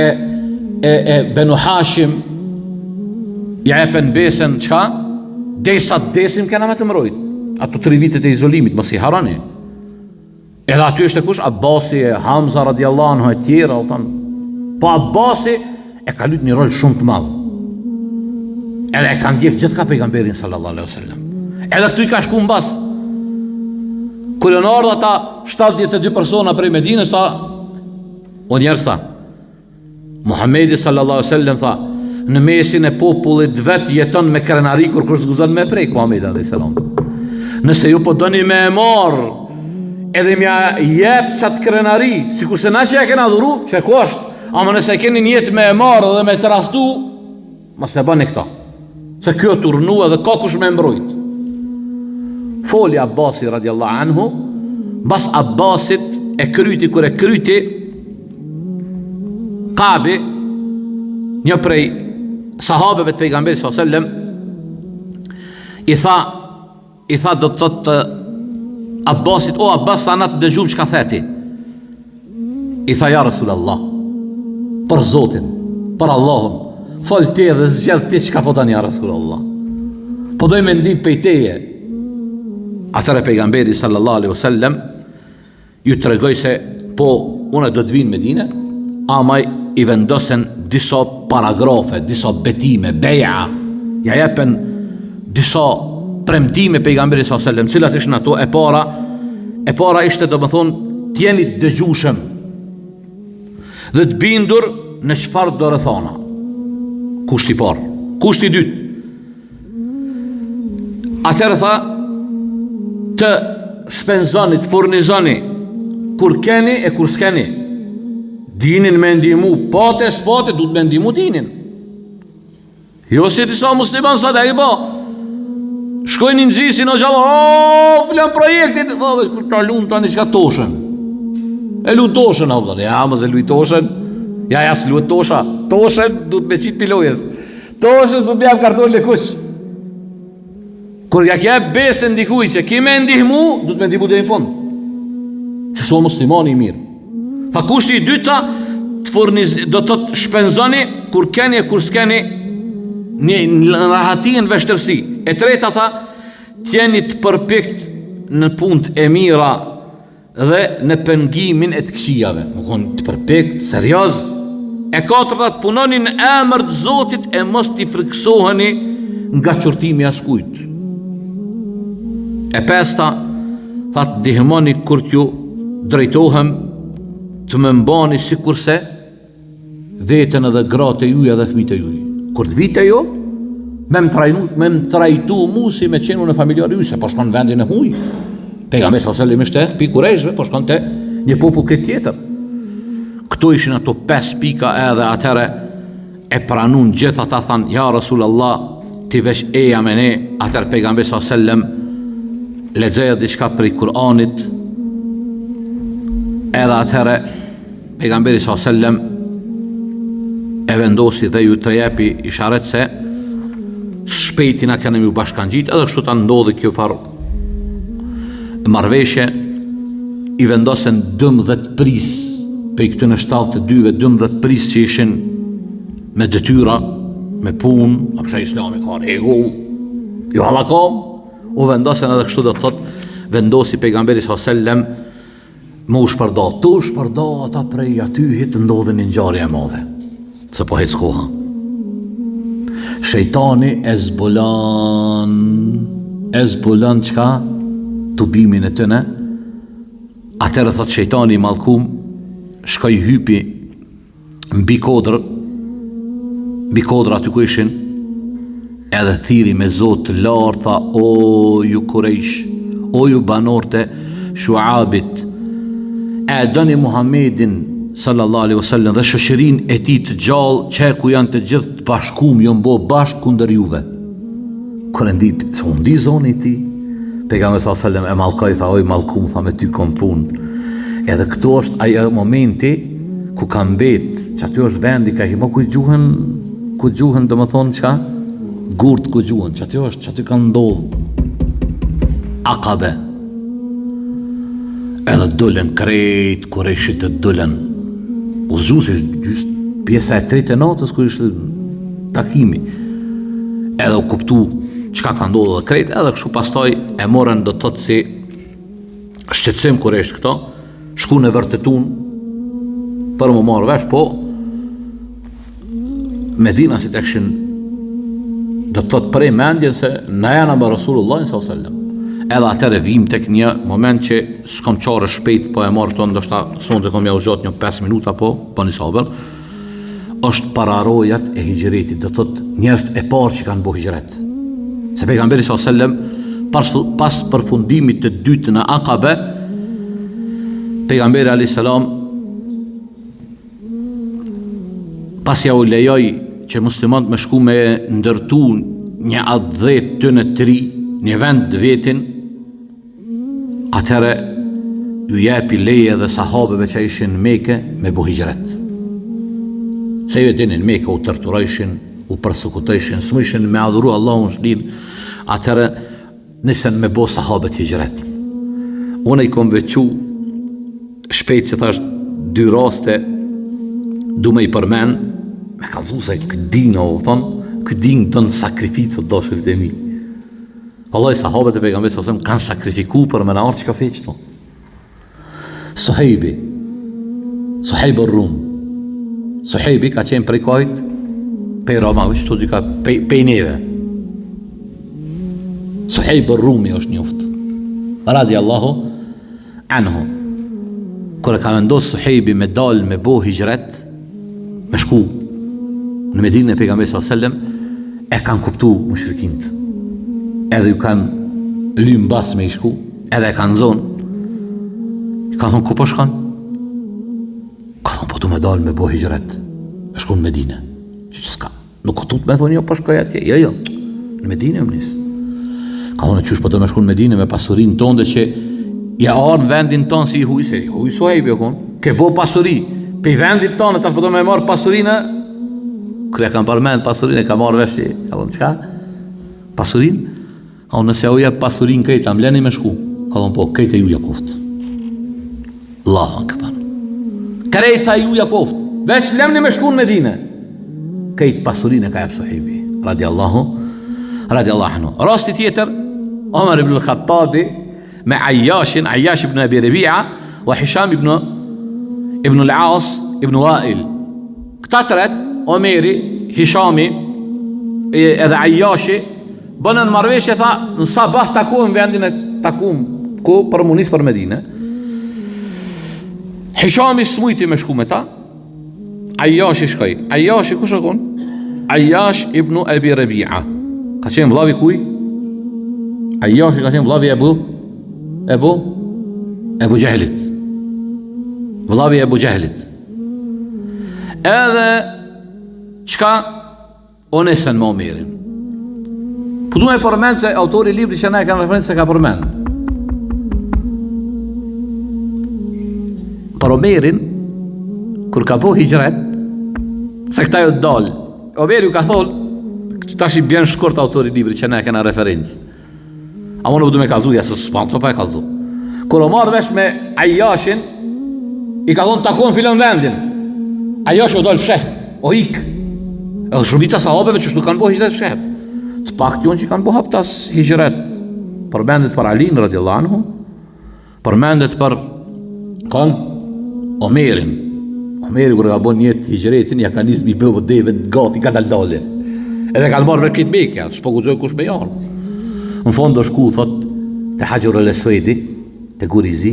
Benu Hashim, ja epen besën, qka? Desa të desim kena me të mbrojt, ato 3 vitet e izolimit, mos i harani. Edhe aty është e kush? Abbasi, Hamza radiallahu anhu e tjera, po Abbasi e ka lut një rol shumë të madh. Edhe e ka ndjek gjithë ka pejgamberin sallallahu alaihi wasallam. Edhe këtu i ka shku mbas. Kur janë ardhur ata 72 persona prej Medinës, o njerëz tha, Muhamedi sallallahu alaihi wasallam tha, në mesin e popullit vet jeton me krenari kur zguzon me prek Muhamedi alayhis salam. Nëse ju po doni me e marr edhe mja jep qatë krenari, si kurse na që ja kena dhuru, që e kosht, ama nëse keni njetë me e marë dhe me të raftu, mas të bëni këta, se kjo të urnua dhe ka kush me mbrojt. Foli Abbasi radiallahu anhu, bas Abbasit e kryti, kër e kryti, Kabi, një prej sahabeve të pejgamberi s.a.s. I tha do të të Abbasit, o Abbas, tha na të dëgjum që ka theti. I tha, ja Rasulallah, për Zotin, për Allahun, fol te dhe zgjell ti që ka po tani, ja Rasulallah, po doj me ndim pejteje. Atëre pejgamberi sallallahu alaihi wasallam ju të regoj se po une do të vinë Medine, ama i vendosen disa paragrafe, disa betime, beja, ja jepen disa premtime pejgamberi sallallahu alaihi wasallam, cilat ishin ato? E para ishte do më thonë t'jeni dëgjushëm dhe të bindur në çfarë do rrethana. Kushti i parë. Kushti i dytë, atëherë tha të shpenzoni, të furnizoni kur keni e kur s'keni. Dinin me ndihmu, pate s'pate, du të me ndihmu dinin. Jo si disa musliman sa dhe i ba, shkojnë në gjisi në gjallë, flan projektit, dhe kur ta lunë tani që ka toshën. E lu toshën, ja mëse lu i toshën, ja s'lu e tosha, toshën du të me qitë pilojes, toshës du të bjam karton le kush. Kur ja kje besën dikuj që ki me ndihmu, du të me ndihmu dhe në fund. Që so muslimani i mirë. Pa kushti i dyta, do të të shpenzoni kur keni e kur s'keni, në rahatien veshtërsi. E treta tha, tjeni të përpikt në punët e mira dhe në pengimin e të këqijave. Më konë të përpikt, serios. E katërta, të punoni në emër të Zotit e mos t'i friksoheni nga qërtimi askujt. E pesta, tha të dihmoni kur t'ju drejtohem të më mbani si kurse vetën edhe gratë e juja dhe fmit e juj. Kur të vite jo, me më trajtu mu si me qenu në familjarë juj, se po shkon vendin e huj. Pejgamberi sallallahu alaihi wasallam ishte pi Kurejshve, po shkon te një popull këtë tjetër. Këto ishin ato 5 pika edhe atëre e pranun gjitha ta than, ja Rasulallah, ti vesh eja me ne. Atër pejgamberi sallallahu alaihi wasallam lexoja diçka prej Kur'anit, edhe atëherë pejgamberi sallallahu alaihi wasallam e vendosi dhe ju të jepi isharet se shpejti na kanë ju bashkangjit, edhe kështu ta ndodhi kjo farë marrëveshje. I vendosen 12 pris pe këtyre 72-ve, 12 pris që ishin me detyra, me punë, apësha Islami ka rregull, jo hallakam. U vendosen edhe kështu, do të thotë, vendosi pejgamberi s.a.s. më u shpërda ata prej aty hitë ndodhin një ngjarje e madhe, se po hec koha. Shejtani e zbulan çka? Tubimin e tëne. Atëherë thot shejtani i mallkum, shkoi hypi mbi kodrë aty ku ishin, edhe thiri me Zot të lartë, tha: o ju Kurejsh, o ju banor të Shuabit, e doni Muhammedin sallallahu alaihi wasallam dhe shoqërinë e tij të gjallë, që ku janë të gjithë të bashkuar, jo mbo bashkë kundër juve. Kur e ndi zoni i tij, pejgamberi sallallahu alaihi wasallam e mallkoi, tha: oj mallkum, tha, me ty kom punë. Edhe këtu është ai momenti ku ka mbet, që aty është vendi ka himo ku gjuhën do më thonë çka? Gurt ku gjuhën, që aty është, që aty ka ndodhë Akabe. Edhe dullen krejt, Kurejshit të dullen. U zusi gjysht pjesa e tretë e natës kur ishte takimi. Edhe u kuptu çka ka ndodhur dhe krejt, edhe kështu pastaj e morën, do të thotë, si shqetësim Kurejsht këto, shku në vërtetun për më marrë vesh, po Medina si të këshin, do të thotë, prej mendjen se na janë me Rasulullah s.a.s. Edhe atëre vim tek një moment që s'kam qarë shpejt, po e marrë tonë, ndoshta sonte kom ja u zgjat një 5 minuta, po një sabër. Është pararojat e hijretit, do të thotë njerëzit e parë që kanë bërë hijret. Se pejgamberi s.a.s. pas përfundimit të dytë në Akabe, pejgamberi alayhis salam pas ja u lejoj që muslimanët me shku me ndërtu një adhet të në tri, një vend vetin, atëherë ju jepi leje dhe sahabeve që ishin në Mekë me bu hijret. Se ju dinin Mekë u tërturojshin, u përsekutojshin, s'mujshin me adhuru Allahun shlin, atëherë nisen me bo sahabet hijret. Unë i kom vequ shpejt që thash 2 raste du me i përmen, me ka dhu se këdin të në sakrificët dashërit e mi. Allah i sahabët e pejgamberi s.a.s. kanë sakrifiku për me në arë që ka feqë to. Suhejbi Rum. Suhejbi ka qenë prej kajt pej Ramavi, që të dy ka pej neve. Suhejbi Rumi është njoft, radi Allahu anhu. Kër e ka vendosë Suhejbi me dalë me bo hijret, me shku në Medinë e pejgamberit sallallahu alajhi wasallam, e kanë kuptu mushrikint, edhe ju kanë lymë bas me i shku, edhe e kanë zonë. I ka thonë: ku po shkan? Ka thonë: po du me dalë me bo hijret, me shku në Medinë. Që s'ka, nuk tut me thonë: jo, po shkoj atje. Jo, në Medinë më nisë. Ka thonë: qysh po do me shku në Medinë me pasurinë tonë, që ja arë në vendin tonë si i huj, se i huj Suhejbi o konë, ke bo pasuri, pe i vendit tonë, ta po do me marë pasurinë. Kërë e kam përmend pasurinë, e kam marrë vesh që, ka thonë: qka? Pasurinë? Ka thonë: nëse uja pasurinë krejta, më leni me shku. Ka thonë: po, krejta ju jakoft. Allahu akbar. Krejta ju jakoft, vesh lemni me shku në Medinë. Krejt pasurinë e ka jep Suhejbi, radiallahu anhu. Rasti tjetër, Omar ibn al-Khattabi me Ayyash ibn Abi Rabi'a wa Hisham ibn al-As ibn Wa'il. Këta tret, Omeri, Hishami edhe Ayyashi, bënën marrëveshje, tha: në sabah takuam vendin e takuam ku për munis për Medinë. Hishami smujti me shku me ta, Ayyashi shkoj. Ayyashi kush shkon? Ayyash ibn Abi Rabi'a. Ka qenë vllavi kuj? Ayyashi ka qenë vllavi Ebu Jehlit. Vllavi Ebu Jehlit. Edhe qka onesen më Omerin. Po du me përmend se autori i librit që na e kanë referencë se ka përmend. Për Omerin, kur ka po hijret, Se këta jo dalë. Omeri ju ka thonë, tash i bjen shkurt autori libri që ne kena referencë. A më në du me kalzu, jasë s'pan të pa e kalzu. Kër o marrë vesh me Ajashin, i ka thonë takon filën vendin. Ajashi o dalë fshet, o ik. Edhe shumica sahabeve që shtu kanë bo hijret fshet. Të pak tjonë që kanë bo haptas hijret. Përmendet për Alin radiallahu anhu, përmendet për Omerin. Omeri kër ka bo njetë hijretin, ja ka nisë mi bëvë deve gati ka daldale. Edhe ka marrë vërkit mekja, s'po guxoj kush me janë. Në fond do shku, thot, te Hajar al-Aswadi, te Gurizi,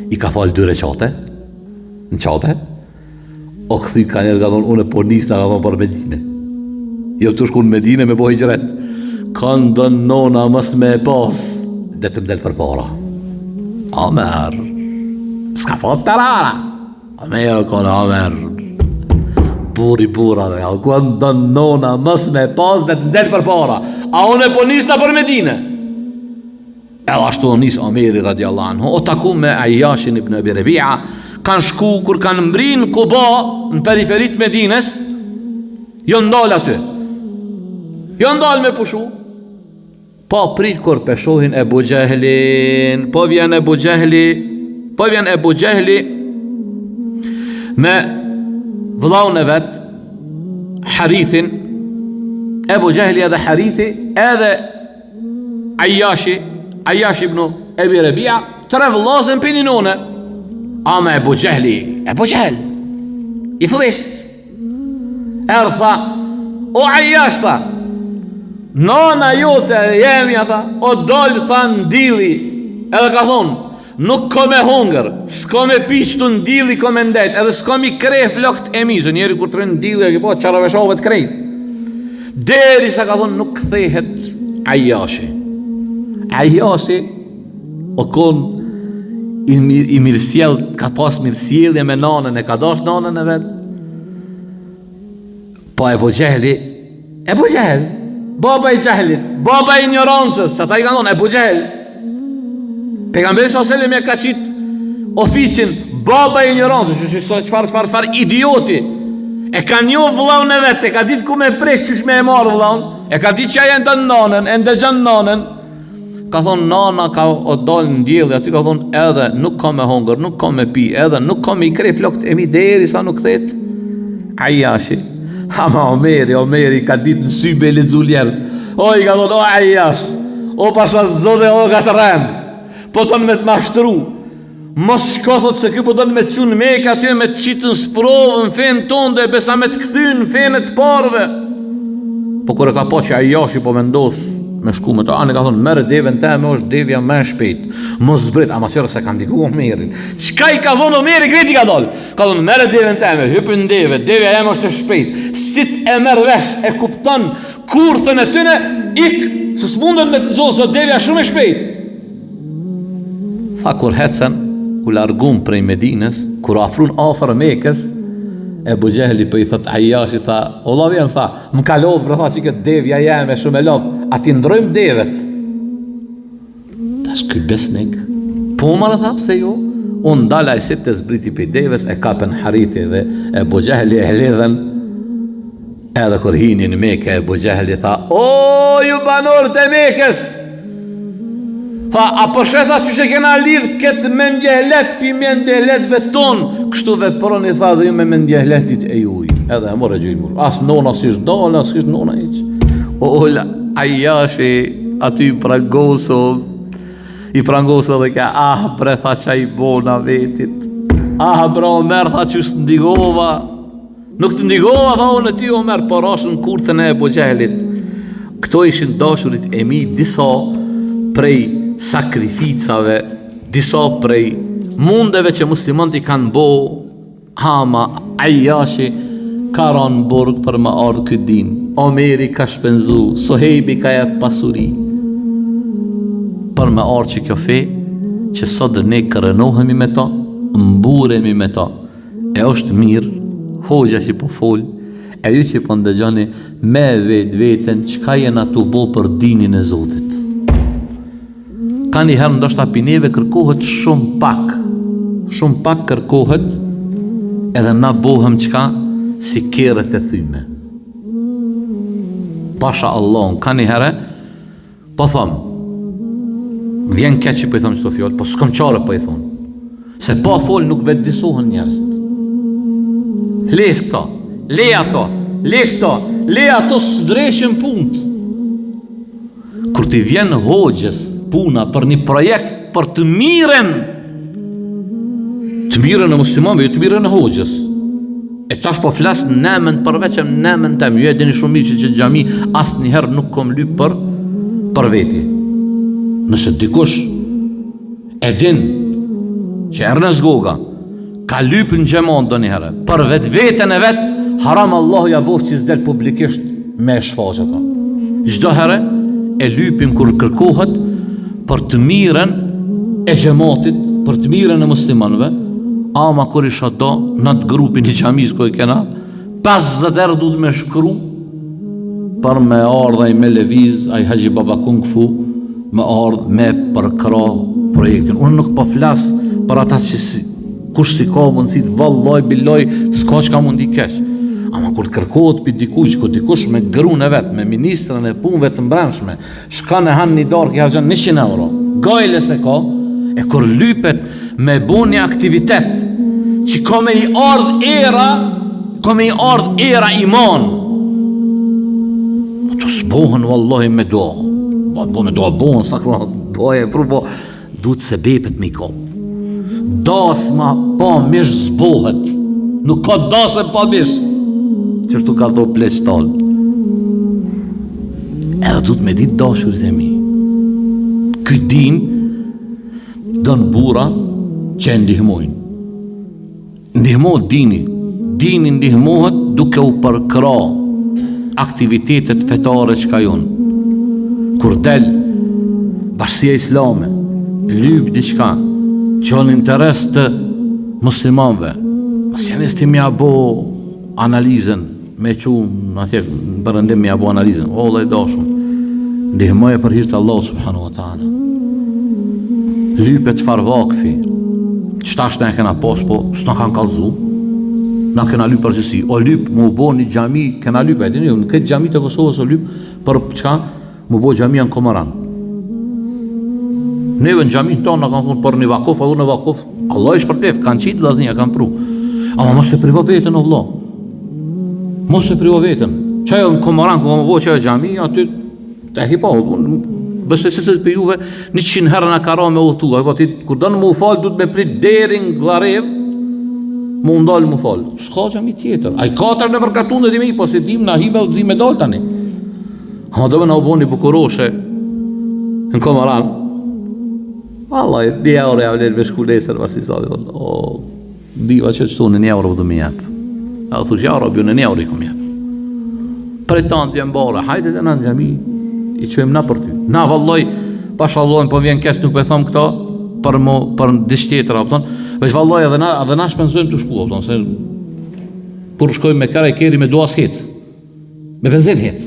i ka falë 2 rekate, në qabe, o këthy ka njetë ka thonë, unë po nisë nga ka thonë për Medine. Jo të shku në Medine me bo hijret. Kanë dënë nona mës me pas, dhe të mdel për para. Omer, s'ka fot të rara. Omer, konë Omer, buri burave, a kanë dënë nona mës me pas, dhe të mdel për para. A unë po nisë për Medine. Edhe ashtu nisë Omeri radiallahu anhu, o taku me Ajashin ibn Abi Rabia, kanë shku kur kanë mbrin Kuba në periferit Medines, jo ndalë aty. Jo ndalë me pushu. Po prit kur peshohin Ebu Gjehlin, po vjen Ebu Gjehli me vllaun e vet, Harithin. Ebu Gjehli edhe Harithi edhe Ajashi ibn Abi Rabia, 3 vllazën për një none. Ama Ebu Gjehli i fëllish erë tha, o Ajash tha, nona jote jemi tha, o dollë tha ndili, edhe ka thonë, nuk ko me hungër, s'ko me piqë të ndili ko me ndet, edhe s'ko mi krej flokt e mi, zë njeri kur të rënë ndili e ki po qaraveshove të krejt. Deri sa ka thonë nuk kthehet Ajashi o konë i mirësjell, ka pas mirësjellje me nanën, e ka dash nanën e vetë. Po Ebu Gjehli, baba i Gjehlit, baba i ignorancës, që ta i ka thonë Ebu Gjehel. Pejgamberi s.a.s. e ka qitë oficin baba i ignorancës, çfar idioti. E ka njohë vllaun e vetë, e ka ditë ku me prek qysh me e marë vllaun, e ka ditë që aja e ndën nanën, e ndëgjën nanën. Ka thonë nana ka o dalë në ndjeli, aty ka thonë edhe nuk ka me hongër, nuk ka me pi, edhe nuk ka me i krej flokt e mi deri sa nuk thet Ajashi. Ama Omeri ka ditë në sybe e ledzu njerëz. O i ka thonë, o Ajash, o pasha zode, o ka të ren, po tonë me të mashtru. Mos shko thot se kjo po tonë me të qunë meka aty, me të qitë në sprovë, në fenë tonë dhe besa me të këthy në fenë të parve. Po kërë ka po që Ajashi po vendosë me shku me të anë, ka thonë, merë devën teme, është devja me shpejt, mos zbrit, ama qërë se ka ndiku Omerin. Qka i ka thonë Omeri, kreti ka dollë? Ka thonë, merë devën teme, hypën devja jeme është shpejt, sit e merë vesh, e kupton kurthën e tyne, ik, se s'mundën me të nëzohë, se devja shumë e shpejt. Tha kur hecen, u largun prej Medines, kur afrun afer Mekës, Ebu Gjehli për i thët Ajashi, tha, o lavjen, tha, më ka lodhë, për tha që këtë devja jeme shumë e lodhë, ati ndrojmë devet. Tash këj besnik, po marë tha, pse jo? Unë dala i sitë të zbriti për deves, e kapen Harithi dhe Ebu Gjehli e lidhen, edhe kur hini në Mekë, Ebu Gjehli tha, o, ju banorët e Mekës! Tha, a përshetha që që kena lidhë këtë mendjehlet pi mendjehletve tonë, kështu veproni, tha, dhe ju me mendjehletit e juj. Edhe e more gjujnë mërë. As nona si shdole, as kështë nona iqë. Ola, Ajashi, aty i prangoso dhe ka, bre, tha qa i bona vetit. Bre, Omer, tha që së ndigova. Nuk të ndigova, tha unë e ty, Omer, por ashtë në kurthën e Ebu Gjehlit. Këto ishin dashurit e mi, disa prej sakrificave, disa prej mundeve që muslimant i kanë bo, ama Ajashi ka ranë burg për më ardhë këtë din. Omeri ka shpenzu, Sohejbi ka jep pasuri për më ardhë që kjo fe, që sot ne kërënohemi me ta, mburemi me ta. E është mirë, hoxha që po fol, e ju që po ndëgjani me vetën çka jena tu bo për dinin e Zotit. Ka një herë ndoshta pineve kërkohet shumë pak kërkohet, edhe na bohem qka si kerët e thyme. Pasha Allahun, ka një herë, po thëmë, vjen keq që po i thëmë qëto fjallë, po s'kom qare po i thonë. Se pa folë nuk vetë disohen njerëzit. Le këta, le ato, le këta, le ato s'dreshën punët. Kur ti vjen hoxhës puna për një projekt për të mirën e muslimanëve, jo të mirën e hoxhës. E tash po flas nëmën përveç nëmën tem. Ju e dini shumë mirë që xhami asnjëherë nuk kom lyp për veti. Nëse dikush e din që Ernest Goga ka lyp në xhamon ndonjëherë për vetveten e vet, haram Allahu ja bof që s'del publikisht me shfaq ato. Çdo herë e lypim kur kërkohet për të mirën e xhamatit, për të mirën e muslimanëve. Ama kur isha do në të grupin i xhamis ku e kena 50 herë du të me shkru për me ardha i me leviz ai Haxhi Baba Kung Fu me ardh me përkra projektin. Unë nuk po flas për ata që kush si ka mundësit, vallaj, billoj, s'ka që ka mundi keq. Ama kur kërkohet për dikush, ku dikush me grun e vetë, me ministrën e punëve të mbranshme, shkan e hanë një darë ki harxhan 100 euro, gajle se ka, e kur lypet me bo një aktivitet, që ka me i ardh era iman, të s'bohën wallahi me do, bo me do bohën, s'takro doje, bo, du të se bepet me i kopë. Dasma pa mish zbohet, nuk ka dasë pa mish, qështu ka do pleq talë. Edhe du të me ditë dashurit e mi. Këtë din dënë bura që e ndihmojnë. Ndihmohet dini. Dini ndihmohet duke u përkra aktivitetet fetare që ka jonë. Kur del Bashkësia Islame, lyp diçka që në interes të muslimanve, mas janë esti mja bo analizën, me qunë atje bërëndim mja bo analizën, o dhe i dashun, ndihmoje për hirtë Allah subhanahu wa ta'ala. Lypet çfarë vakfi, qëtash ne kena pas, po s'na kanë kalzu, na kena lyp përgjësi, o lyp mu bo një gjami, kena lyp, e dini, në këtë gjami të Kosovës o lyp, për qka mu bo gjami në Komaran. Neve në gjami në tonë në kanë thonë për një vakof, adhu në vakof, Allah ishë përplef, kanë qitë vlasnija, kanë pru. Ama mos e privo vetën, Allah. Mos e privo vetën. Qaj në Komaran, ku ka mu bo qaj gjami, aty të e hipa, bëse se për juve 100 herë në kara me utu, kur dënë mu falë, du të me prit derin glarev, mu ndalë mu falë. S'ka gjami tjetër. A i 4 në përkatun dhe dimi, po se dim në hive dhe dhime dalë tani. Ama dhe me në oboni bukuroshe në Komaran, Allah, 1 euro ja vlerë me shkulesër, vërsi sa dhe thonë, o, diva që qëtu në 1 euro vëdu me jepë. A dhe thush, ja, robjo në 1 euro i kom jepë. Për e tanë të jenë bare, hajtë dhe në gjami, i qëjmë na për ty. Na valloj, pash Allahin, po vjen kes nuk me thëmë këta, për dish tjetër, veç valloj edhe na shpenzojmë të shku, se kur shkojmë me kara i keri me duas hec, me benzin hec.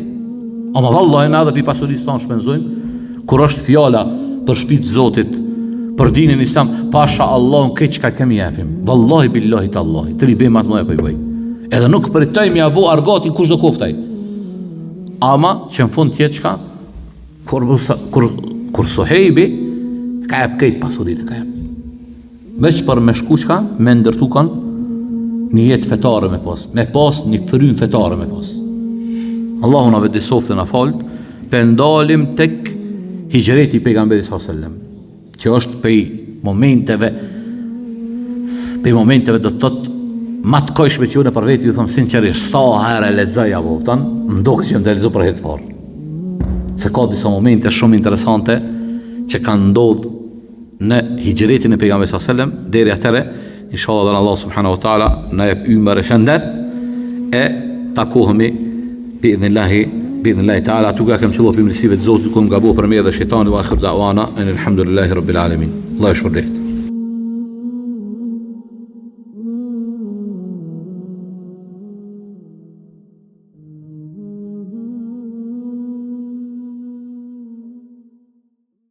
Ama valloj, na edhe pi pasurisë tanë shpenzojmë, kur është fjala për shpitë Zotit, për dinin Islam, pasha Allahun këtë që ka kemi jepim. Wallahi billahi të Allahi, të ribim atë mëja për i bëj. Edhe nuk për taj mi abo argatin kush do koftaj. Ama që në fund tjetë qka, kur Suhejbi, ka jep këtë pasurit, ka jep. Veç për me shku qka, me ndërtu kanë një jetë fetare me pas një frym fetare me pas. Allahu na vedi softë na falt, për ndalim tek hijreti i pejgamberit sallallahu alajhi wasallam, që është pej momenteve do të thotë ma të kojshme që unë për vetë ju thëmë sinqerisht, sa herë e lexoj apo kupton, ndokë që më të lexoj për herë të parë. Se ka disa momente shumë interesante që kanë ndodhur në hijretin e pejgamberit sallallahu alajhi wasallam, deri atëre inshallah Allah subhanahu wa taala na jep ymër e shëndet e takohemi bi'idhnillahi ta'ala. Tu kem qëlloh për mirësive të Zotit, ku më gabo për me dhe shejtani, wa akhir da'wana, alhamdulillahi rabbil alamin. Allah ju shpërblet.